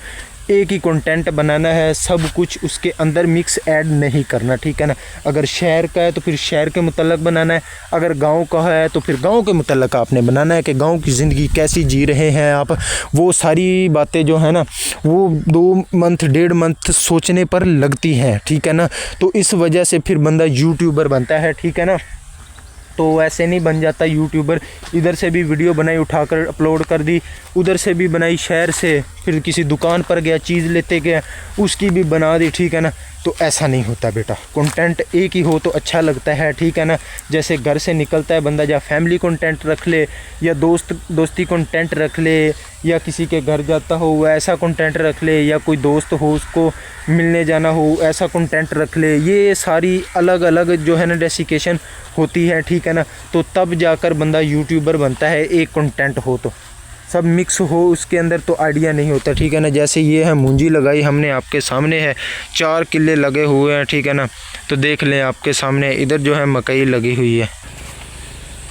एक ही कंटेंट बनाना है, सब कुछ उसके अंदर मिक्स ऐड नहीं करना, ठीक है ना। अगर शहर का है तो फिर शहर के मुतल्लक बनाना है, अगर गांव का है तो फिर गांव के मुतल्लक आपने बनाना है कि गांव की ज़िंदगी कैसी जी रहे हैं आप। वो सारी बातें जो है ना वो 2 मंथ 1.5 मंथ सोचने पर लगती हैं, ठीक है ना। तो इस वजह से फिर बंदा यूट्यूबर बनता है, ठीक है ना। तो ऐसे नहीं बन जाता यूट्यूबर। इधर से भी वीडियो बनाई, उठाकर अपलोड कर दी, उधर से भी बनाई, शहर से फिर किसी दुकान पर गया, चीज़ लेते गया, उसकी भी बना दी, ठीक है ना। तो ऐसा नहीं होता बेटा, कंटेंट एक ही हो तो अच्छा लगता है, ठीक है ना। जैसे घर से निकलता है बंदा, या फैमिली कंटेंट रख ले, या दोस्ती कंटेंट रख ले, या किसी के घर जाता हो ऐसा कंटेंट रख ले, या कोई दोस्त हो उसको मिलने जाना हो ऐसा कंटेंट रख ले। ये सारी अलग अलग जो है ना डेसिकेशन होती है, ठीक है ना। तो तब जाकर बंदा यूट्यूबर बनता है, एक कंटेंट हो तो। सब मिक्स हो उसके अंदर तो आइडिया नहीं होता, ठीक है ना। जैसे ये है मूंजी लगाई हमने, आपके सामने है, 4 किले लगे हुए हैं, ठीक है ना। तो देख लें आपके सामने, इधर जो है मकई लगी हुई है,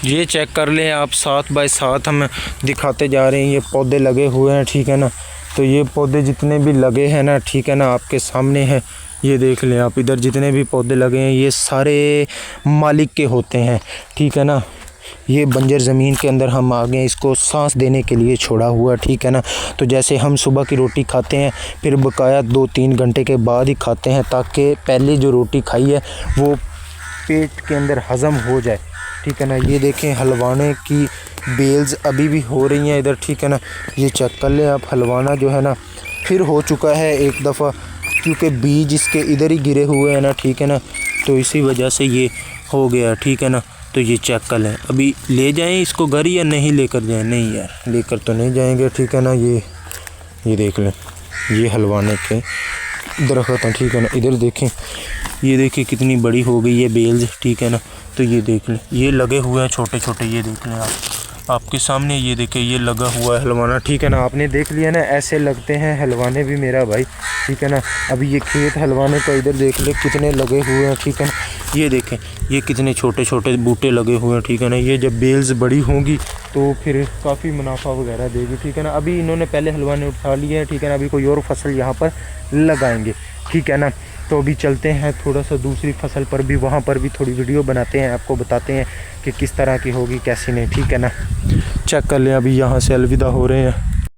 ये चेक कर लें आप। 7 बाय 7 हम दिखाते जा रहे हैं, ये पौधे लगे हुए हैं, ठीक है ना। तो ये पौधे जितने भी लगे हैं ना, ठीक है ना, आपके सामने है, ये देख लें आप। इधर जितने भी पौधे लगे हैं ये सारे मालिक के होते हैं, ठीक है ना। ये बंजर ज़मीन के अंदर हम आ गए, इसको सांस देने के लिए छोड़ा हुआ, ठीक है ना। तो जैसे हम सुबह की रोटी खाते हैं फिर बकाया 2-3 घंटे के बाद ही खाते हैं, ताकि पहले जो रोटी खाई है वो पेट के अंदर हज़म हो जाए, ठीक है ना। ये देखें हलवाने की बेल्स अभी भी हो रही हैं इधर, ठीक है ना। ये चेक कर लें आप, हलवाना जो है ना फिर हो चुका है एक दफ़ा, क्योंकि बीज इसके इधर ही गिरे हुए हैं ना, ठीक है ना। तो इसी वजह से ये हो गया, ठीक है ना। तो ये चेक कर लें, अभी ले जाएं इसको घर या नहीं लेकर जाएं? नहीं यार, लेकर तो नहीं जाएंगे, ठीक है ना। ये देख लें, ये हलवाने के दरख्त हैं, ठीक है ना। इधर देखें, ये देखिए कितनी बड़ी हो गई है बेल्स, ठीक है ना। तो ये देख लें, ये लगे हुए हैं छोटे छोटे, ये देख लें आपके सामने, ये देखिए ये लगा हुआ है हलवाना, ठीक है ना। आपने देख लिया ना, ऐसे लगते हैं हलवाने भी मेरा भाई, ठीक है ना। अभी ये खेत हलवाने का इधर देख ले कितने लगे हुए हैं, ठीक है ना। ये देखें ये कितने छोटे छोटे बूटे लगे हुए हैं, ठीक है ना। ये जब बेल्स बड़ी होंगी तो फिर काफ़ी मुनाफा वगैरह देगी, ठीक है ना। अभी इन्होंने पहले हलवाने उठा लिए हैं, ठीक है ना। अभी कोई और फसल यहाँ पर लगाएंगे, ठीक है ना। तो अभी चलते हैं थोड़ा सा दूसरी फसल पर भी, वहाँ पर भी थोड़ी वीडियो बनाते हैं, आपको बताते हैं कि किस तरह की होगी कैसी नहीं, ठीक है ना। चेक कर लें, अभी यहाँ से अलविदा हो रहे हैं।